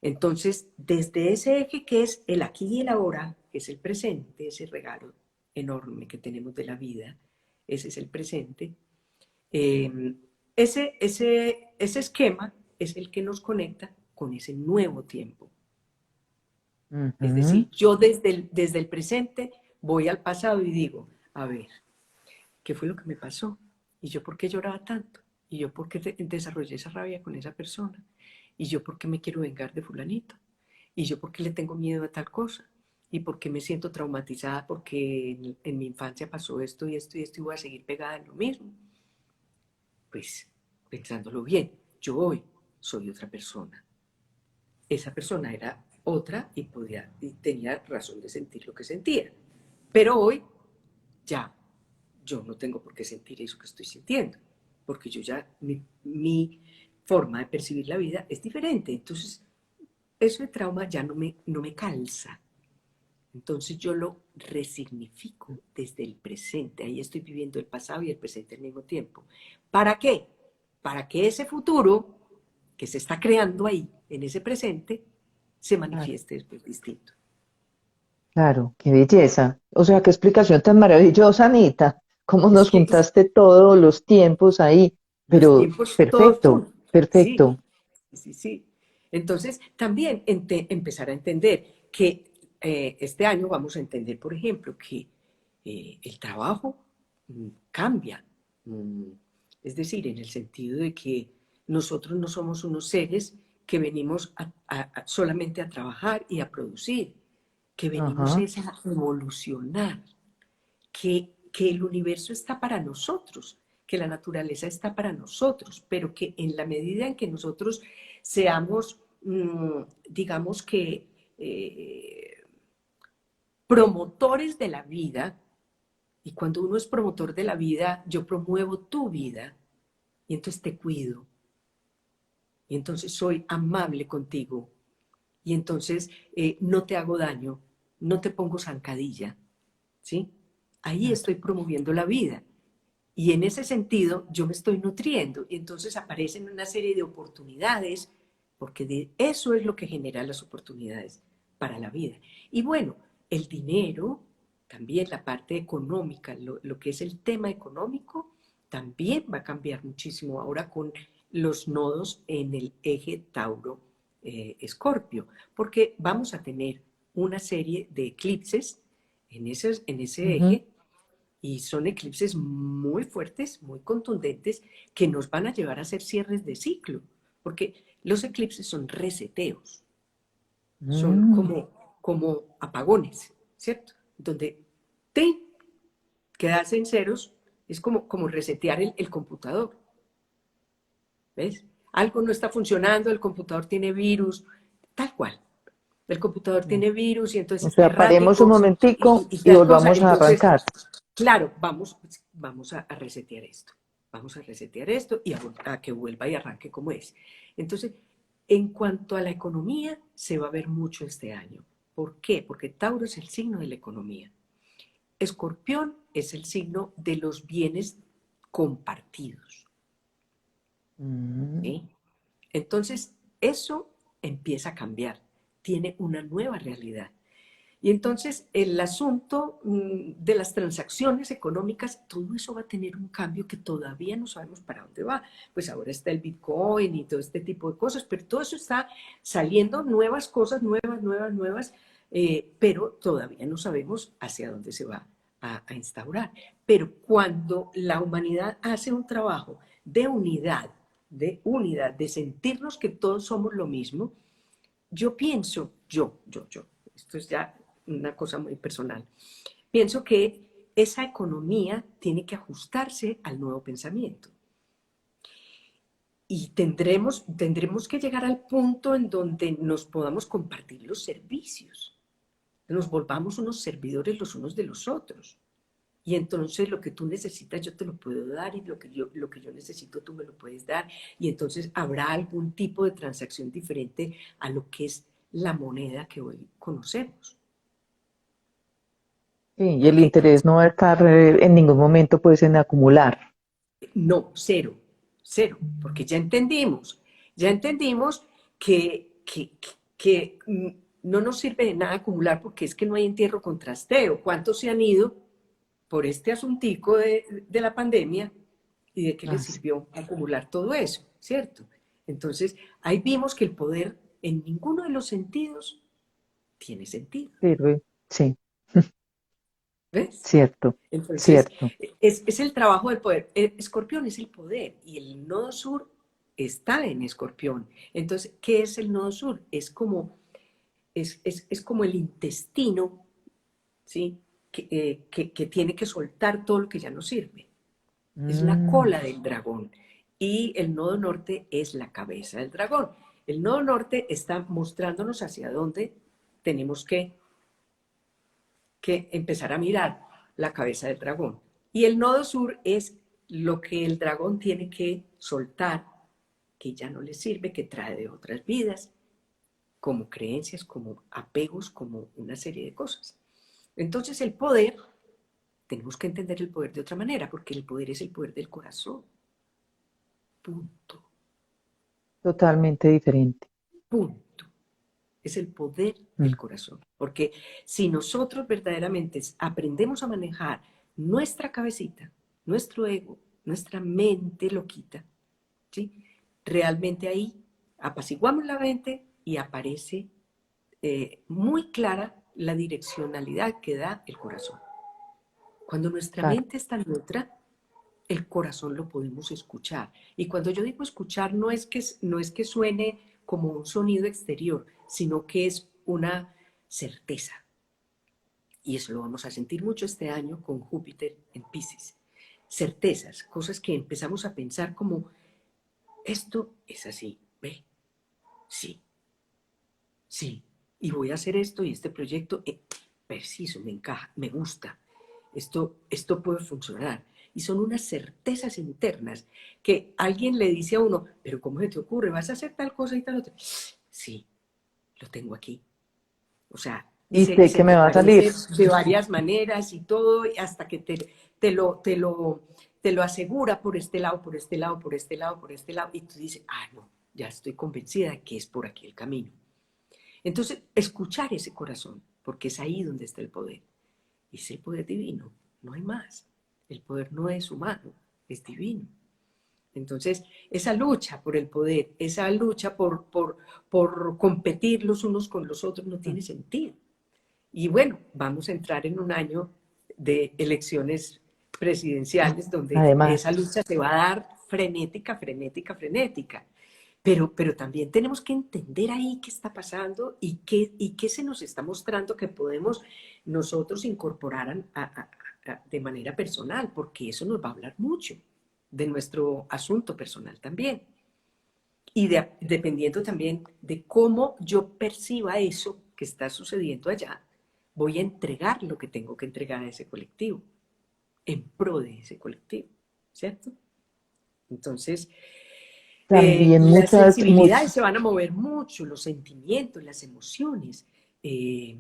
Entonces, desde ese eje que es el aquí y el ahora, que es el presente, ese regalo enorme que tenemos de la vida, ese es el presente, eh, ese esquema es el que nos conecta con ese nuevo tiempo. Es Ujú. decir, yo desde el presente voy al pasado y digo, a ver, ¿qué fue lo que me pasó? ¿Y yo por qué lloraba tanto? ¿Y yo por qué desarrollé esa rabia con esa persona? ¿Y yo por qué me quiero vengar de fulanito? ¿Y yo por qué le tengo miedo a tal cosa? ¿Y por qué me siento traumatizada porque en mi infancia pasó esto y esto y esto y voy a seguir pegada en lo mismo? Pues pensándolo bien, yo hoy soy otra persona. Esa persona era otra y tenía razón de sentir lo que sentía. Pero hoy ya yo no tengo por qué sentir eso que estoy sintiendo, porque yo ya, mi forma de percibir la vida es diferente. Entonces, eso de trauma ya no me calza. Entonces yo lo resignifico desde el presente. Ahí estoy viviendo el pasado y el presente al mismo tiempo. ¿Para qué? Para que ese futuro que se está creando ahí, en ese presente, se Claro, manifieste después distinto. claro, qué belleza. O sea, qué explicación tan maravillosa, Anita. Cómo Es nos que juntaste todos los tiempos ahí. los Pero tiempos todos perfecto, juntos. Sí, perfecto. sí, sí. Entonces, también empezar a entender que este año vamos a entender, por ejemplo, que el trabajo cambia. Mm, es decir, en el sentido de que nosotros no somos unos seres que venimos solamente a trabajar y a producir, que venimos Ajá. es a evolucionar, que el universo está para nosotros, que la naturaleza está para nosotros, pero que en la medida en que nosotros seamos, digamos que, promotores de la vida, y cuando uno es promotor de la vida, yo promuevo tu vida, y entonces te cuido, y entonces soy amable contigo, y entonces no te hago daño, no te pongo zancadilla, ¿sí? ahí claro. estoy promoviendo la vida. Y en ese sentido yo me estoy nutriendo y entonces aparecen una serie de oportunidades, porque de eso es lo que genera las oportunidades para la vida. Y bueno, el dinero, también la parte económica, lo que es el tema económico, también va a cambiar muchísimo ahora con los nodos en el eje Tauro-Escorpio, porque vamos a tener una serie de eclipses en ese Ujú. eje y son eclipses muy fuertes, muy contundentes, que nos van a llevar a hacer cierres de ciclo, porque los eclipses son reseteos, son Mm. como apagones, ¿cierto? Donde te quedas en ceros, es como resetear el computador, ¿ves? Algo no está funcionando, el computador tiene virus, tal cual. El computador tiene virus y O entonces sea, errata y paremos un cosa momentico y y tal cosa. volvamos a Entonces, arrancar. claro, vamos a resetear esto. Vamos a resetear esto y a que vuelva y arranque como es. Entonces, en cuanto a la economía, se va a ver mucho este año. ¿Por qué? Porque Tauro es el signo de la economía. Escorpión es el signo de los bienes compartidos. Mm. ¿Sí? Entonces, eso empieza a cambiar, tiene una nueva realidad. Y entonces el asunto de las transacciones económicas, todo eso va a tener un cambio que todavía no sabemos para dónde va. Pues ahora está el Bitcoin y todo este tipo de cosas, pero todo eso está saliendo nuevas cosas, nuevas, pero todavía no sabemos hacia dónde se va a instaurar. Pero cuando la humanidad hace un trabajo de sentirnos que todos somos lo mismo, yo pienso, esto es ya una cosa muy personal, pienso que esa economía tiene que ajustarse al nuevo pensamiento. Y tendremos que llegar al punto en donde nos podamos compartir los servicios, nos volvamos unos servidores los unos de los otros. Y entonces lo que tú necesitas yo te lo puedo dar y lo que yo necesito tú me lo puedes dar. Y entonces habrá algún tipo de transacción diferente a lo que es la moneda que hoy conocemos. Sí, y el Porque interés no va a estar en ningún momento pues en acumular. no, cero, porque ya entendimos que no nos sirve de nada acumular porque es que no hay entierro con trasteo. ¿Cuántos se han ido por este asuntico de la pandemia y de qué les Ah, sí, sirvió acumular todo eso, ¿cierto? Entonces, ahí vimos que el poder en ninguno de los sentidos tiene sentido, sirve. Sí, ¿ves? cierto, Entonces, cierto. es el trabajo del poder. Escorpión es el poder y el nodo sur está en Escorpión. Entonces, ¿qué es el nodo sur? Es como el intestino, ¿sí? Que tiene que soltar todo lo que ya no sirve. Es la Mm. cola del dragón y el nodo norte es la cabeza del dragón. El nodo norte está mostrándonos hacia dónde tenemos que empezar a mirar la cabeza del dragón. Y el nodo sur es lo que el dragón tiene que soltar, que ya no le sirve, que trae de otras vidas, como creencias, como apegos, como una serie de cosas. Entonces el poder, tenemos que entender el poder de otra manera, porque el poder es el poder del corazón. Punto. Totalmente diferente. Punto. Es el poder Mm. del corazón. Porque si nosotros verdaderamente aprendemos a manejar nuestra cabecita, nuestro ego, nuestra mente loquita, ¿sí? Realmente ahí apaciguamos la mente y aparece muy clara la direccionalidad que da el corazón. Cuando nuestra Claro, mente está neutra, el corazón lo podemos escuchar. Y cuando yo digo escuchar, no es que suene como un sonido exterior, sino que es una certeza. Y eso lo vamos a sentir mucho este año con Júpiter en Pisces. Certezas, cosas que empezamos a pensar como, esto es así, ¿ve? Sí, sí. Y voy a hacer esto y este proyecto, preciso, me encaja, me gusta. Esto puede funcionar. Y son unas certezas internas que alguien le dice a uno, pero ¿cómo se te ocurre? ¿Vas a hacer tal cosa y tal otra? Sí, lo tengo aquí. O sea, y Y sé se que me te va a salir. aparece de varias maneras y todo, hasta que te lo asegura por este lado, por este lado, por este lado, por este lado, y tú dices, ah, no, ya estoy convencida de que es por aquí el camino. Entonces, escuchar ese corazón, porque es ahí donde está el poder. Es el poder divino, no hay más. El poder no es humano, es divino. Entonces, esa lucha por el poder, esa lucha por competir los unos con los otros no tiene sentido. Y bueno, vamos a entrar en un año de elecciones presidenciales donde esa Además, lucha se va a dar frenética, frenética, frenética. Pero también tenemos que entender ahí qué está pasando y qué se nos está mostrando que podemos nosotros incorporar de manera personal, porque eso nos va a hablar mucho de nuestro asunto personal también. Y dependiendo también de cómo yo perciba eso que está sucediendo allá, voy a entregar lo que tengo que entregar a ese colectivo, en pro de ese colectivo, ¿cierto? Entonces, también las muchas, sensibilidades se van a mover mucho, los sentimientos, las emociones, eh,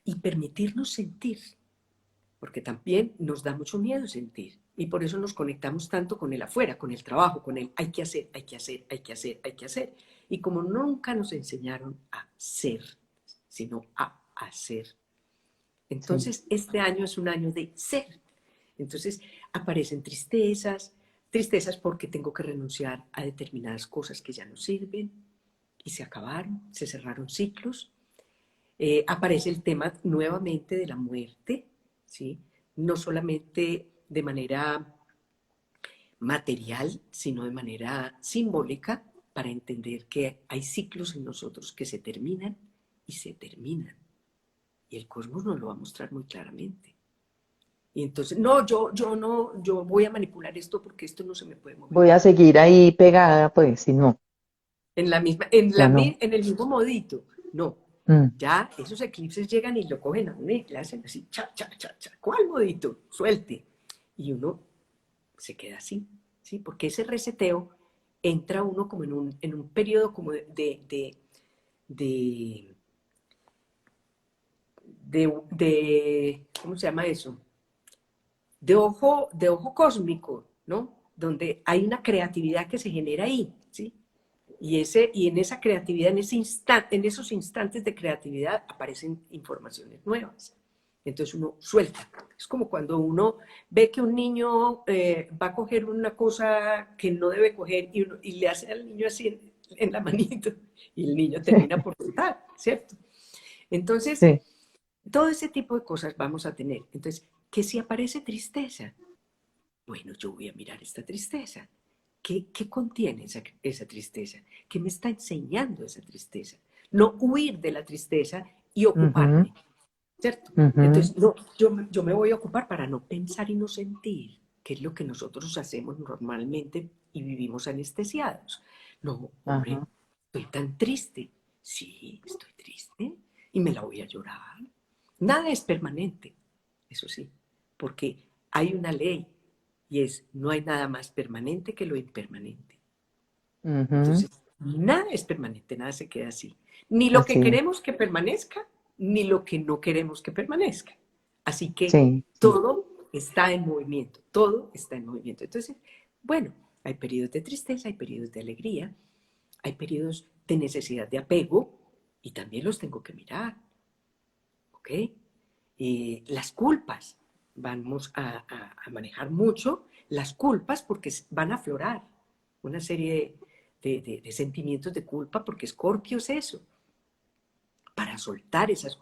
y permitirnos sentir, porque también nos da mucho miedo sentir. Y por eso nos conectamos tanto con el afuera, con el trabajo, con el hay que hacer, hay que hacer, hay que hacer, hay que hacer. Y como nunca nos enseñaron a ser, sino a hacer. sí, Entonces, este año es un año de ser. Entonces, aparecen tristezas, tristezas porque tengo que renunciar a determinadas cosas que ya no sirven y se acabaron, se cerraron ciclos. Aparece el tema nuevamente de la muerte, ¿sí? No solamente de manera material, sino de manera simbólica, para entender que hay ciclos en nosotros que se terminan y se terminan. Y el cosmos nos lo va a mostrar muy claramente. Y entonces, no, yo no, yo voy a manipular esto porque esto no se me puede mover. voy a seguir ahí pegada, pues, si no, En la misma, ya no. en el mismo modito. No, Mm, ya esos eclipses llegan y lo cogen a uno y le hacen así, cha, cha, cha, cha. ¿Cuál modito? Suelte. Y uno se queda así, ¿sí? Porque ese reseteo entra uno como en un periodo como de, ¿cómo se llama eso? De ojo cósmico, ¿no? Donde hay una creatividad que se genera ahí, ¿sí? Y en esa creatividad, en esos instantes de creatividad aparecen informaciones nuevas. Entonces uno suelta. Es como cuando uno ve que un niño va a coger una cosa que no debe coger y le hace al niño así en la manito y el niño termina por soltar, ¿cierto? Entonces, sí, todo ese tipo de cosas vamos a tener. Entonces, que si aparece tristeza, bueno, yo voy a mirar esta tristeza. ¿Qué contiene esa tristeza? ¿Qué me está enseñando esa tristeza? No huir de la tristeza y ujú, ocuparme, ¿cierto? ujú, Entonces, no, yo me voy a ocupar para no pensar y no sentir, que es lo que nosotros hacemos normalmente y vivimos anestesiados. No, hombre, ajá, estoy tan triste. Sí, estoy triste y me la voy a llorar. Nada es permanente, eso sí, porque hay una ley y es, no hay nada más permanente que lo impermanente. ujú, Entonces, nada es permanente, nada se queda así. Ni lo que así, queremos que permanezca, ni lo que no queremos que permanezca. Así que sí, sí, todo está en movimiento, todo está en movimiento. Entonces, bueno, hay periodos de tristeza, hay periodos de alegría, hay periodos de necesidad de apego y también los tengo que mirar, ¿ok? Las culpas, vamos a manejar mucho las culpas porque van a aflorar una serie de sentimientos de culpa porque Escorpio es eso, para soltar esas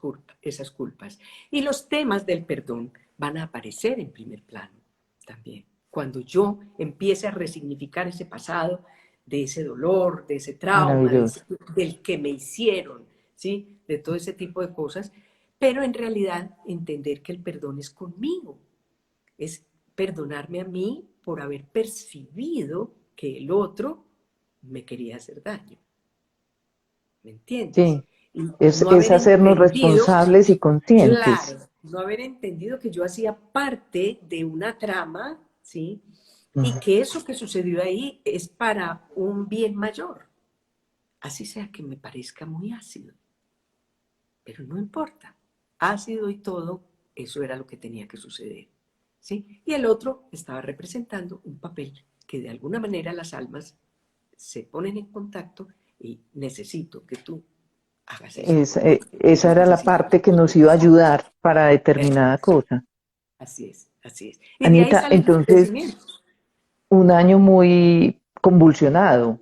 culpas. Y los temas del perdón van a aparecer en primer plano también. Cuando yo empiece a resignificar ese pasado, de ese dolor, de ese trauma, maravilloso. del que me hicieron, ¿sí? De todo ese tipo de cosas, pero en realidad entender que el perdón es conmigo, es perdonarme a mí por haber percibido que el otro me quería hacer daño, ¿me entiendes? Sí, Y no es haber hacernos entendido, responsables y conscientes. claro, no haber entendido que yo hacía parte de una trama, ¿sí? Y Mm, que eso que sucedió ahí es para un bien mayor, así sea que me parezca muy ácido, pero no importa. Ha sido y todo, eso era lo que tenía que suceder. ¿Sí? Y el otro estaba representando un papel que de alguna manera las almas se ponen en contacto y necesito que tú hagas esto por mí. Esa era la Necesito. parte que nos iba a Exacto. ayudar para determinada cosa. Así es, así es. Y de ahí Anita, salen los entonces, crecimientos. un año muy convulsionado,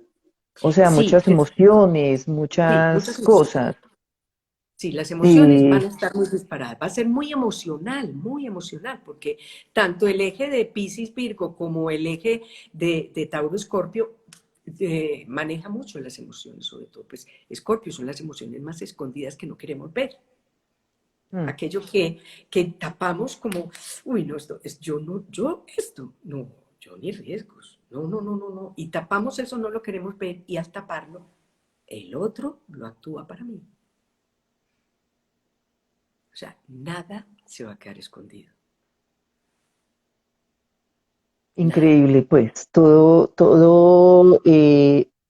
o sea, Sí, muchas emociones, sí, muchas muchas emociones. cosas. Sí, las emociones van Y a estar muy disparadas. Va a ser muy emocional, porque tanto el eje de Piscis-Virgo como el eje de Tauro-Escorpio maneja mucho las emociones, sobre todo, pues Escorpio son las emociones más escondidas que no queremos ver. mm, Aquello que tapamos como, uy, no, esto, es, yo no, yo esto, no, yo ni riesgos, no, no, no, no, no. Y tapamos eso, no lo queremos ver, y al taparlo, el otro lo actúa para mí. O sea, nada se va a quedar escondido. Nada. increíble, pues, todo,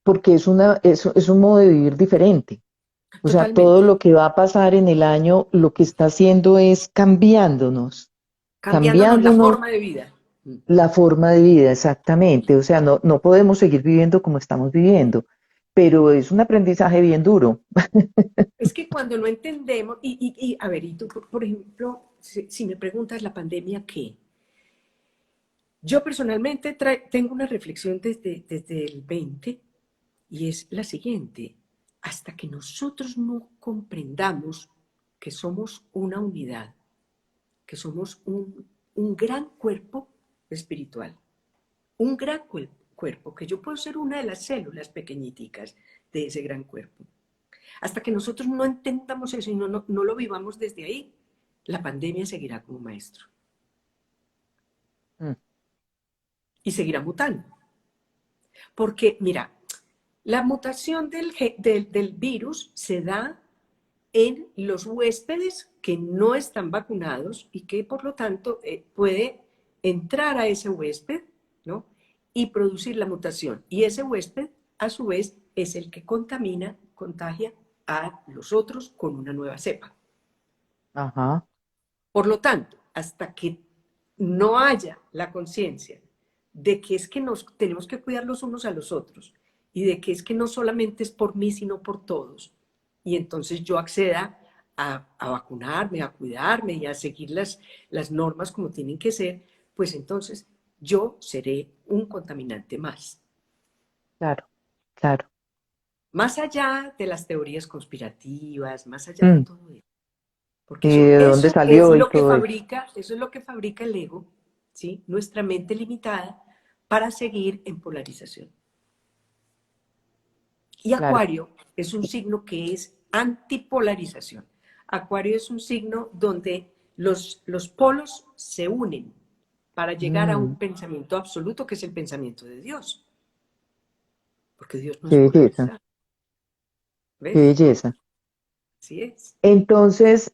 porque es un modo de vivir diferente. O sea, todo Totalmente. lo que va a pasar en el año, lo que está haciendo es Cambiándonos la cambiándonos forma de vida. la forma de vida, exactamente. O sea, no podemos seguir viviendo como estamos viviendo, pero es un aprendizaje bien duro. Es que cuando no entendemos, a ver, y tú, por ejemplo, si me preguntas la pandemia, ¿qué? Yo personalmente tengo una reflexión desde el 20 y es la siguiente. Hasta que nosotros no comprendamos que somos una unidad, que somos un gran cuerpo espiritual, un gran cuerpo, que yo puedo ser una de las células pequeñiticas de ese gran cuerpo. Hasta que nosotros no entendamos eso y no lo vivamos desde ahí, la pandemia seguirá como maestro Mm, y seguirá mutando. Porque, mira, la mutación del virus se da en los huéspedes que no están vacunados y que por lo tanto puede entrar a ese huésped, ¿no? Y producir la mutación. Y ese huésped, a su vez, es el que contagia a los otros con una nueva cepa. ajá, Por lo tanto, hasta que no haya la conciencia de que es que nos tenemos que cuidar los unos a los otros y de que es que no solamente es por mí, sino por todos, y entonces yo acceda a vacunarme, a cuidarme y a seguir las normas como tienen que ser, pues entonces yo seré un contaminante más. claro, claro. Más allá de las teorías conspirativas, más allá de Mm, todo eso. Porque ¿y eso, de dónde eso es salió y lo que todo eso? fabrica, eso es lo que fabrica el ego, ¿sí? Nuestra mente limitada para seguir en polarización. Y Claro. Acuario es un signo que es antipolarización. Acuario es un signo donde los polos se unen para llegar a un Mm, pensamiento absoluto que es el pensamiento de Dios. Porque Dios no qué es belleza, polarizado. qué ¿Ves? belleza. Así es. Entonces,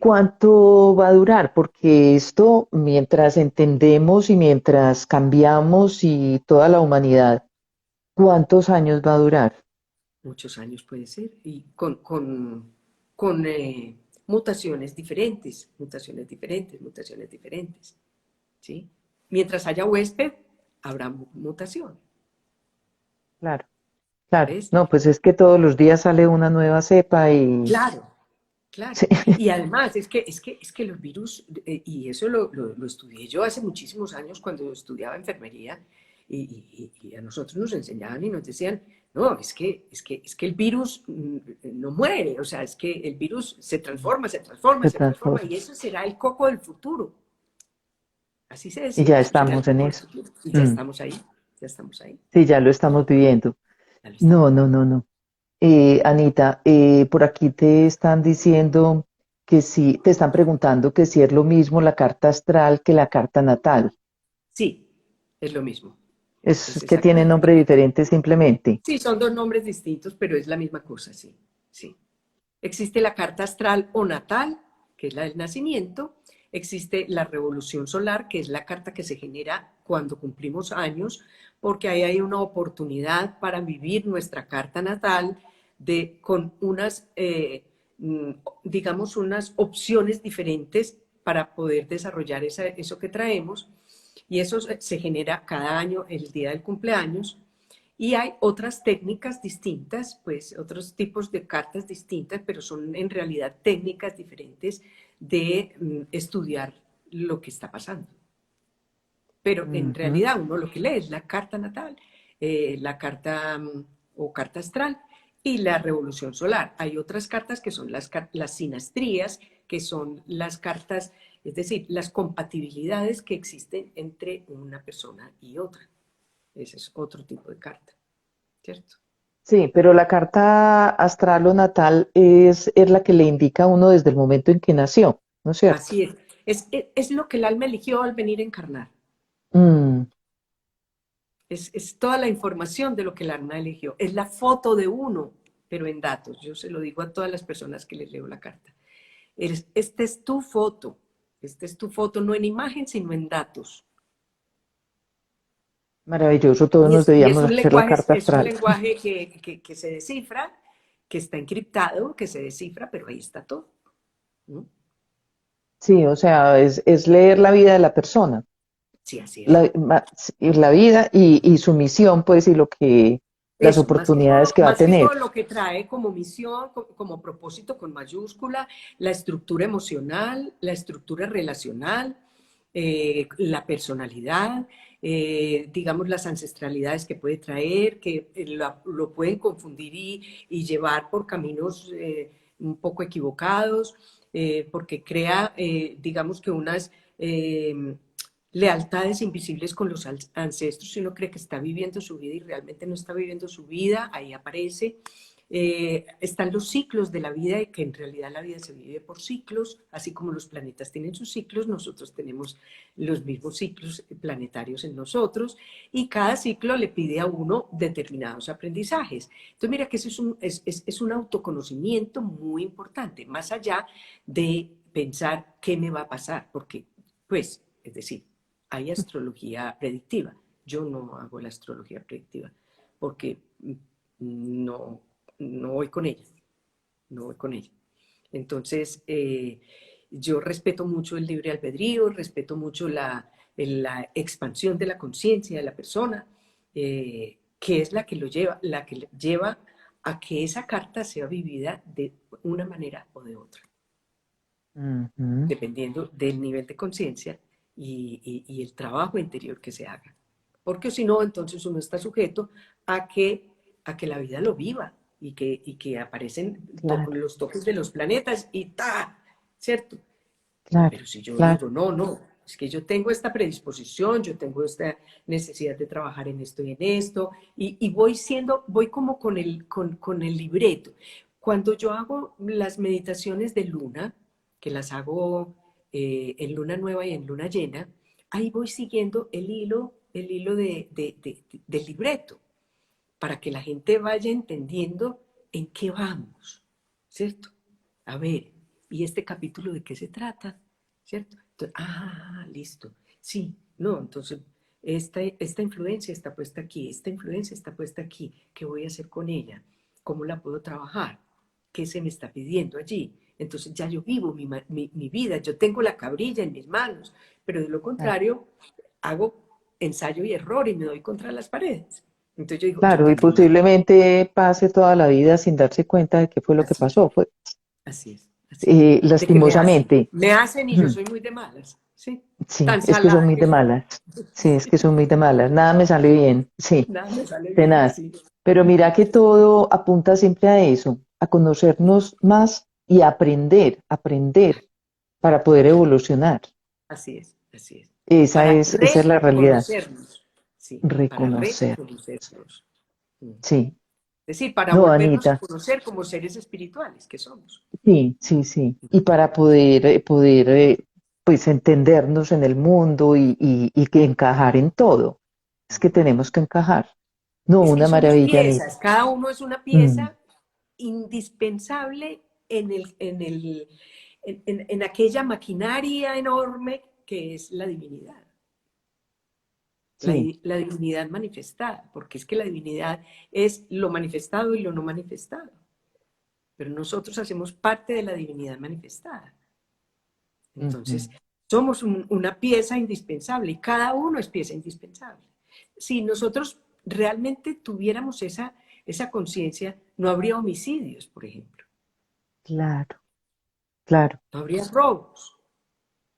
¿cuánto va a durar? Porque esto, mientras entendemos y mientras cambiamos y toda la humanidad, ¿cuántos años va a durar? Muchos años puede ser. Y con mutaciones diferentes, mutaciones diferentes, mutaciones diferentes. ¿Sí? Mientras haya huésped, habrá mutación. Claro, claro. ¿Ves? No, pues es que todos los días sale una nueva cepa y Claro, sí, claro. Y además es que los virus, y eso lo estudié yo hace muchísimos años cuando estudiaba enfermería, y a nosotros nos enseñaban y nos decían, no, es que el virus no muere, o sea, es que el virus se transforma, se transforma, se se transforma, transforma. y eso será el coco del futuro. Así se Y decía, ya eso será el estamos en coco del eso. futuro. Y ya Mm, estamos ahí, ya estamos ahí, sí, ya lo estamos viviendo. ya lo estamos No, no, viviendo. no, no. Anita, por aquí te están diciendo que sí, te están preguntando que si es lo mismo la carta astral que la carta natal. Sí, es lo mismo, Es es que tiene exactamente lo nombre mismo. diferente simplemente. Sí, son dos nombres distintos, pero es la misma cosa, sí, sí. Existe la carta astral o natal, que es la del nacimiento. Existe la revolución solar, que es la carta que se genera cuando cumplimos años, porque ahí hay una oportunidad para vivir nuestra carta natal con unas mm, digamos, unas opciones diferentes para poder desarrollar eso que traemos. Y eso se genera cada año, el día del cumpleaños. Y hay otras técnicas distintas, pues otros tipos de cartas distintas, pero son en realidad técnicas diferentes de estudiar lo que está pasando. Pero en Ujú. realidad uno lo que lee es la carta natal, la carta o carta astral y la revolución solar. Hay otras cartas que son las sinastrías, que son las cartas, es decir, las compatibilidades que existen entre una persona y otra. Ese es otro tipo de carta, ¿cierto? Sí, pero la carta astral o natal es la que le indica a uno desde el momento en que nació, ¿no es cierto? Así es. Es lo que el alma eligió al venir a encarnar. Mm, Es toda la información de lo que el alma eligió. Es la foto de uno, pero en datos. Yo se lo digo a todas las personas que les leo la carta. Esta es tu foto. Esta es tu foto, no en imagen, sino en datos. maravilloso, todos nos debíamos hacer la carta Es un astral. lenguaje que se descifra, que está encriptado, que se descifra, pero ahí está todo, ¿no? Sí, o sea, es leer la vida de la persona, Sí, así es. la vida y su misión, pues, y las Eso, oportunidades que va a más que tener. todo lo que trae como misión, como propósito con mayúscula, la estructura emocional, la estructura relacional, la personalidad, digamos las ancestralidades que puede traer, que lo pueden confundir y llevar por caminos un poco equivocados, porque crea, digamos que unas lealtades invisibles con los ancestros, si uno cree que está viviendo su vida y realmente no está viviendo su vida, ahí aparece. Están los ciclos de la vida y que en realidad la vida se vive por ciclos, así como los planetas tienen sus ciclos, nosotros tenemos los mismos ciclos planetarios en nosotros y cada ciclo le pide a uno determinados aprendizajes. Entonces mira que eso es un autoconocimiento muy importante, más allá de pensar qué me va a pasar, porque pues, es decir, hay astrología predictiva. Yo no hago la astrología predictiva porque no, no voy con ella, no voy con ella. Entonces, yo respeto mucho el libre albedrío, respeto mucho la expansión de la conciencia de la persona, que es la que lleva a que esa carta sea vivida de una manera o de otra, Ujú. dependiendo del nivel de conciencia y el trabajo interior que se haga. Porque si no, entonces uno está sujeto a que la vida lo viva y que aparecen Claro, los toques de los planetas y ¡ta! ¿Cierto? claro, Pero si yo claro. digo, no, no, es que yo tengo esta predisposición, yo tengo esta necesidad de trabajar en esto y en esto, y voy como con el libreto. Cuando yo hago las meditaciones de luna, que las hago en luna nueva y en luna llena, ahí voy siguiendo el hilo del libreto, para que la gente vaya entendiendo en qué vamos, ¿cierto? A ver, ¿y este capítulo de qué se trata? ¿Cierto? Entonces, listo. Sí, no, entonces esta influencia está puesta aquí, esta influencia está puesta aquí. ¿Qué voy a hacer con ella? ¿Cómo la puedo trabajar? ¿Qué se me está pidiendo allí? Entonces ya yo vivo mi vida, yo tengo la cabrilla en mis manos, pero de lo Claro. contrario, hago ensayo y error y me doy contra las paredes. Entonces yo digo, yo Claro, y tengo una... posiblemente pase toda la vida sin darse cuenta de qué fue lo que Así es, pasó. Fue, así es, así es. ¿De qué me hacen? lastimosamente. Me hacen y yo Mm, soy muy de malas, ¿sí? sí, Tan es que son salada muy que de soy. malas. Sí, es que son muy de malas. Nada me sale bien. Sí, Nada me sale bien, tenaz. sí. Pero mira que todo apunta siempre a eso, a conocernos más y aprender para poder evolucionar. Así es, así es. Para Esa es la realidad. reconocernos, sí, para Reconocer. reconocernos. Sí. Es decir, para No, volvernos a Anita. conocer como seres espirituales que somos. Sí, sí, sí. Y para pues entendernos en el mundo y que encajar en todo. Es que tenemos que encajar. No, Es que una somos maravilla, Anita. piezas, cada uno es una Mm, pieza indispensable en aquella maquinaria enorme que es la divinidad, sí, la divinidad manifestada, porque es que la divinidad es lo manifestado y lo no manifestado. pero nosotros hacemos parte de la divinidad manifestada. Entonces, Ujú. somos una pieza indispensable y cada uno es pieza indispensable. Si nosotros realmente tuviéramos esa conciencia, no habría homicidios, por ejemplo, Claro, claro. no habría robos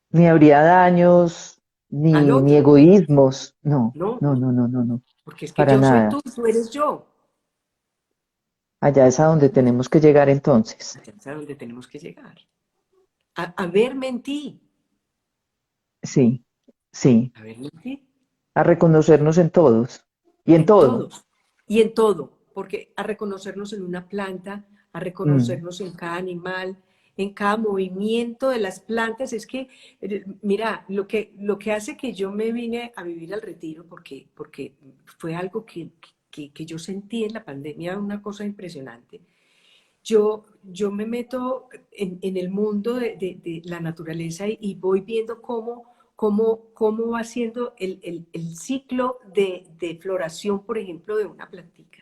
Ni habría daños, al ni otro, egoísmos. No, no, no, no, no, no, no. porque es que Para yo soy nada. tú, tú eres yo. Allá es a donde tenemos que llegar entonces. Allá es a donde tenemos que llegar. A verme en ti, Sí, sí. a verme en ti, A reconocernos en todos y en en todo. todos y en todo, porque a reconocernos en una planta, a Mm, reconocernos en cada animal, en cada movimiento de las plantas, es que, mira, lo que hace que yo me vine a vivir al retiro, porque fue algo que yo sentí en la pandemia, una cosa impresionante. Yo me meto en el mundo de la naturaleza y voy viendo cómo va siendo el ciclo de floración, por ejemplo, de una plantica.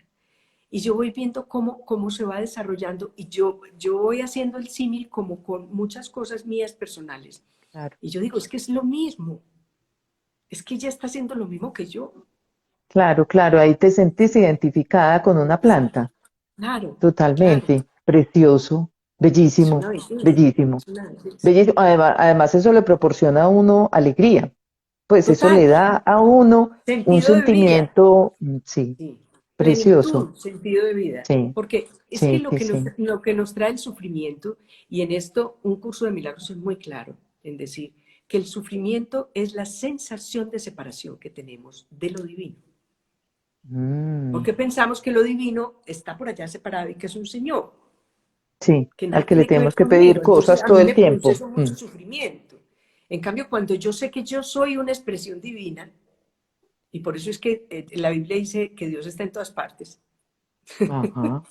Y yo voy viendo cómo se va desarrollando y yo voy haciendo el símil como con muchas cosas mías personales. claro, Y yo digo, es que es lo mismo, es que ella está haciendo lo mismo que yo. claro, claro. Ahí te sentís identificada con una planta. Claro, claro, Totalmente. Precioso. es una Bellísimo. belleza, Bellísimo. es una belleza. Bellísimo. Además, eso le proporciona a uno alegría. Pues eso Total, le da a uno un sentido de vida. sentimiento, sí, Sí, precioso. plenitud, sentido de vida. Sí, Porque es que sí, lo sí, que nos, sí. lo que nos trae el sufrimiento, y en esto un curso de milagros es muy claro, en decir que el sufrimiento es la sensación de separación que tenemos de lo divino. Mm, Porque pensamos que lo divino está por allá separado y que es un señor, sí, que al nada que le tiene que tenemos ver que pedir conmigo. Entonces cosas a todo mí el me produce tiempo. eso mucho sufrimiento. En cambio, cuando yo sé que yo soy una expresión divina, y por eso es que la Biblia dice que Dios está en todas partes, Ajá.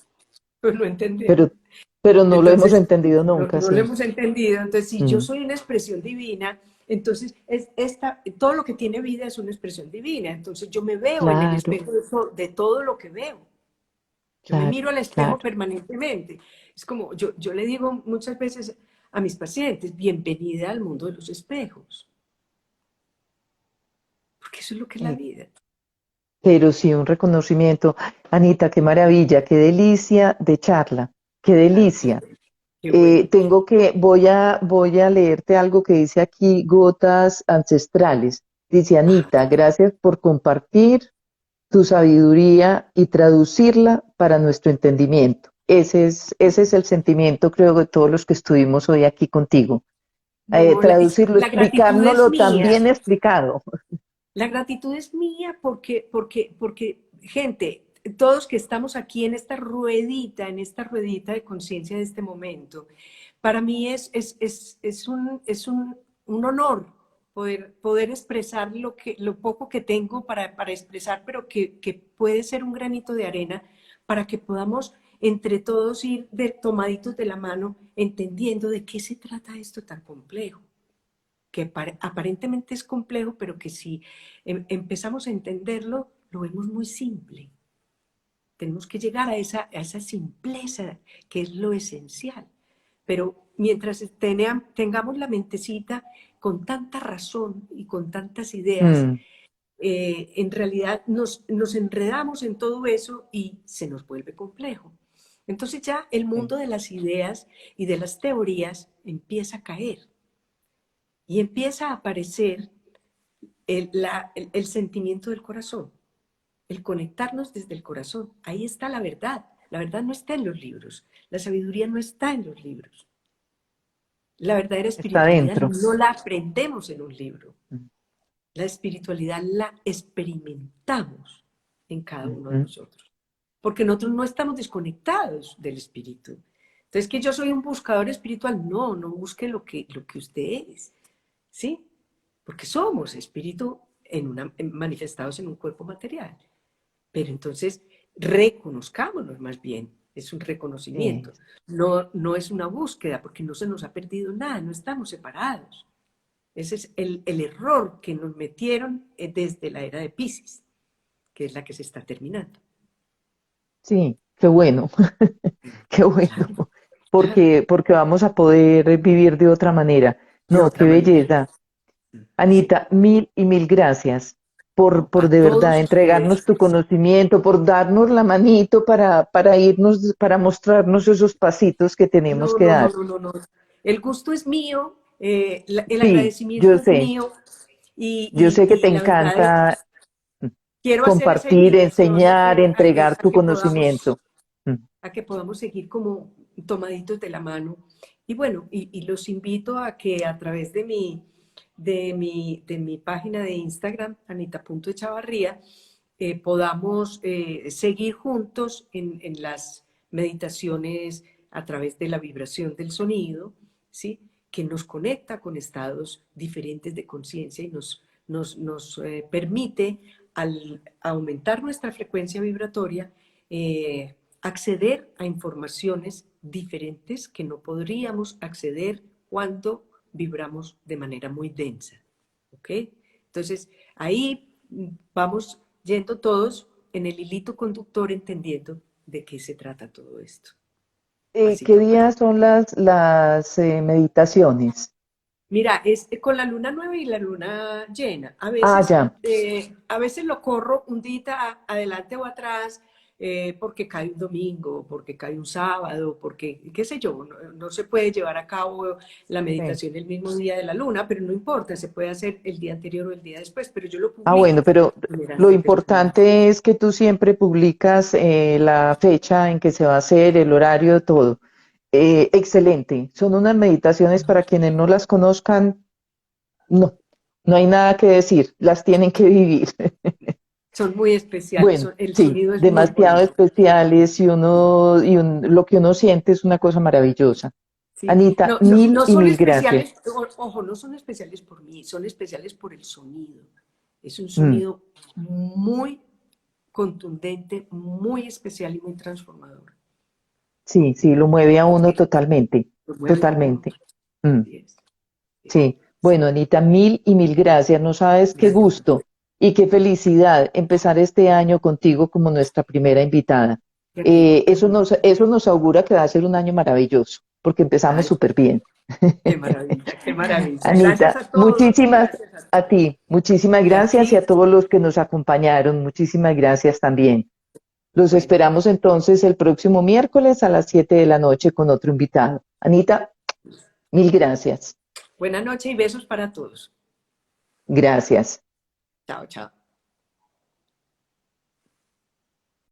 pues no entendemos. Pero, pero no lo hemos Entonces, entendido no, nunca, no lo sí. hemos entendido. Entonces, si yo Mm, soy una expresión divina, entonces todo lo que tiene vida es una expresión divina. Entonces, yo me veo en el claro, espejo de todo lo que veo. Yo me claro, miro al espejo claro. permanentemente. Es como yo le digo muchas veces a mis pacientes, bienvenida al mundo de los espejos, porque eso es lo que es la Eh, vida. pero sí un reconocimiento. Anita, qué maravilla, qué delicia de charla, qué Ay, delicia. qué bueno. Voy a leerte algo que dice aquí, Gotas Ancestrales. Dice Ah, Anita, gracias por compartir tu sabiduría y traducirla para nuestro entendimiento. Ese es el sentimiento, creo, de todos los que estuvimos hoy aquí contigo. no, Traducirlo, la gratitud es explicárnoslo tan mía. bien explicado. La gratitud es mía porque, gente, todos que estamos aquí en esta ruedita de conciencia de este momento, para mí es un honor poder expresar lo poco que tengo para expresar, pero que puede ser un granito de arena para que podamos entre todos ir tomaditos de la mano, entendiendo de qué se trata esto tan complejo que aparentemente es complejo, pero que si empezamos a entenderlo, lo vemos muy simple. Tenemos que llegar a esa simpleza que es lo esencial. Pero mientras tengamos la mentecita con tanta razón y con tantas ideas, Mm, en realidad nos enredamos en todo eso y se nos vuelve complejo. Entonces ya el sí. mundo de las ideas y de las teorías empieza a caer y empieza a aparecer el sentimiento del corazón, el conectarnos desde el corazón. Ahí está la verdad. La verdad no está en los libros. La sabiduría no está en los libros. La verdadera Está espiritualidad dentro. no la aprendemos en un libro. Mm, La espiritualidad la experimentamos en cada uno de ujú. nosotros. Porque nosotros no estamos desconectados del espíritu. Entonces, que yo soy un buscador espiritual, no busque lo que usted es, ¿sí? Porque somos espíritu manifestados en un cuerpo material. Pero entonces reconozcámonos más bien, es un reconocimiento, Sí, no es una búsqueda, porque no se nos ha perdido nada, no estamos separados. Ese es el error que nos metieron desde la era de Piscis, que es la que se está terminando. sí, qué bueno, qué bueno. Claro, porque vamos a poder vivir de otra manera. de No, otra qué manera. belleza. Sí. Anita, mil y mil gracias por A de verdad todos entregarnos ustedes. tu conocimiento, por darnos la manito para irnos, para mostrarnos esos pasitos que tenemos No, que no, no, dar. no, no, no. El gusto es mío, el Sí, agradecimiento es mío yo sé que te y la verdad encanta quiero hacer esa compartir, invitación enseñar, entregar a tu que podamos, conocimiento. Mm. a que podamos seguir como tomaditos de la mano. Y bueno, y los invito a que a través de mi página de Instagram, anita.echavarría, podamos seguir juntos en las meditaciones a través de la vibración del sonido, ¿sí? Que nos conecta con estados diferentes de conciencia y nos permite, al aumentar nuestra frecuencia vibratoria, acceder a informaciones diferentes que no podríamos acceder cuando vibramos de manera muy densa. ¿Ok? Entonces, ahí vamos yendo todos en el hilito conductor entendiendo de qué se trata todo esto, ¿Qué básicamente. días son las meditaciones? Mira, es con la luna nueva y la luna llena. Ah, ya. A veces lo corro un día adelante o atrás porque cae un domingo, porque cae un sábado, porque, qué sé yo, no se puede llevar a cabo la Sí. meditación el mismo día de la luna, pero no importa, se puede hacer el día anterior o el día después, pero yo lo Ah, bueno, publico pero lo generalmente los domingos. importante es que tú siempre publicas la fecha en que se va a hacer, el horario, todo. Excelente. Son unas meditaciones para quienes no las conozcan, no, no hay nada que decir, las tienen que vivir. Son muy especiales, Bueno, el sí, sonido es muy demasiado bonito. especiales lo que uno siente es una cosa maravillosa. ¿Sí? Anita, No, no, mil no y son mil gracias. especiales, ojo, no son especiales por mí, son especiales por el sonido. Es un Mm, sonido muy contundente, muy especial y muy transformador. sí, sí, lo mueve a uno Sí, totalmente, lo mueve a uno. totalmente. Mm, Así es. Sí, sí, sí. bueno, Anita, mil y mil gracias. No sabes qué Gracias a gusto usted. y qué felicidad empezar este año contigo como nuestra primera invitada. Qué rico, qué rico. Eso nos augura que va a ser un año maravilloso, porque empezamos Ay, súper bien. qué maravilla, qué maravilla. Gracias Anita, a todos, gracias a todos. muchísimas Y a gracias y ti, a todos los que nos acompañaron, muchísimas gracias también. Los bueno, esperamos entonces el próximo miércoles a las 7 de la noche con otro invitado. Anita, mil gracias. buena noche y besos para todos. Gracias. Chao, chao.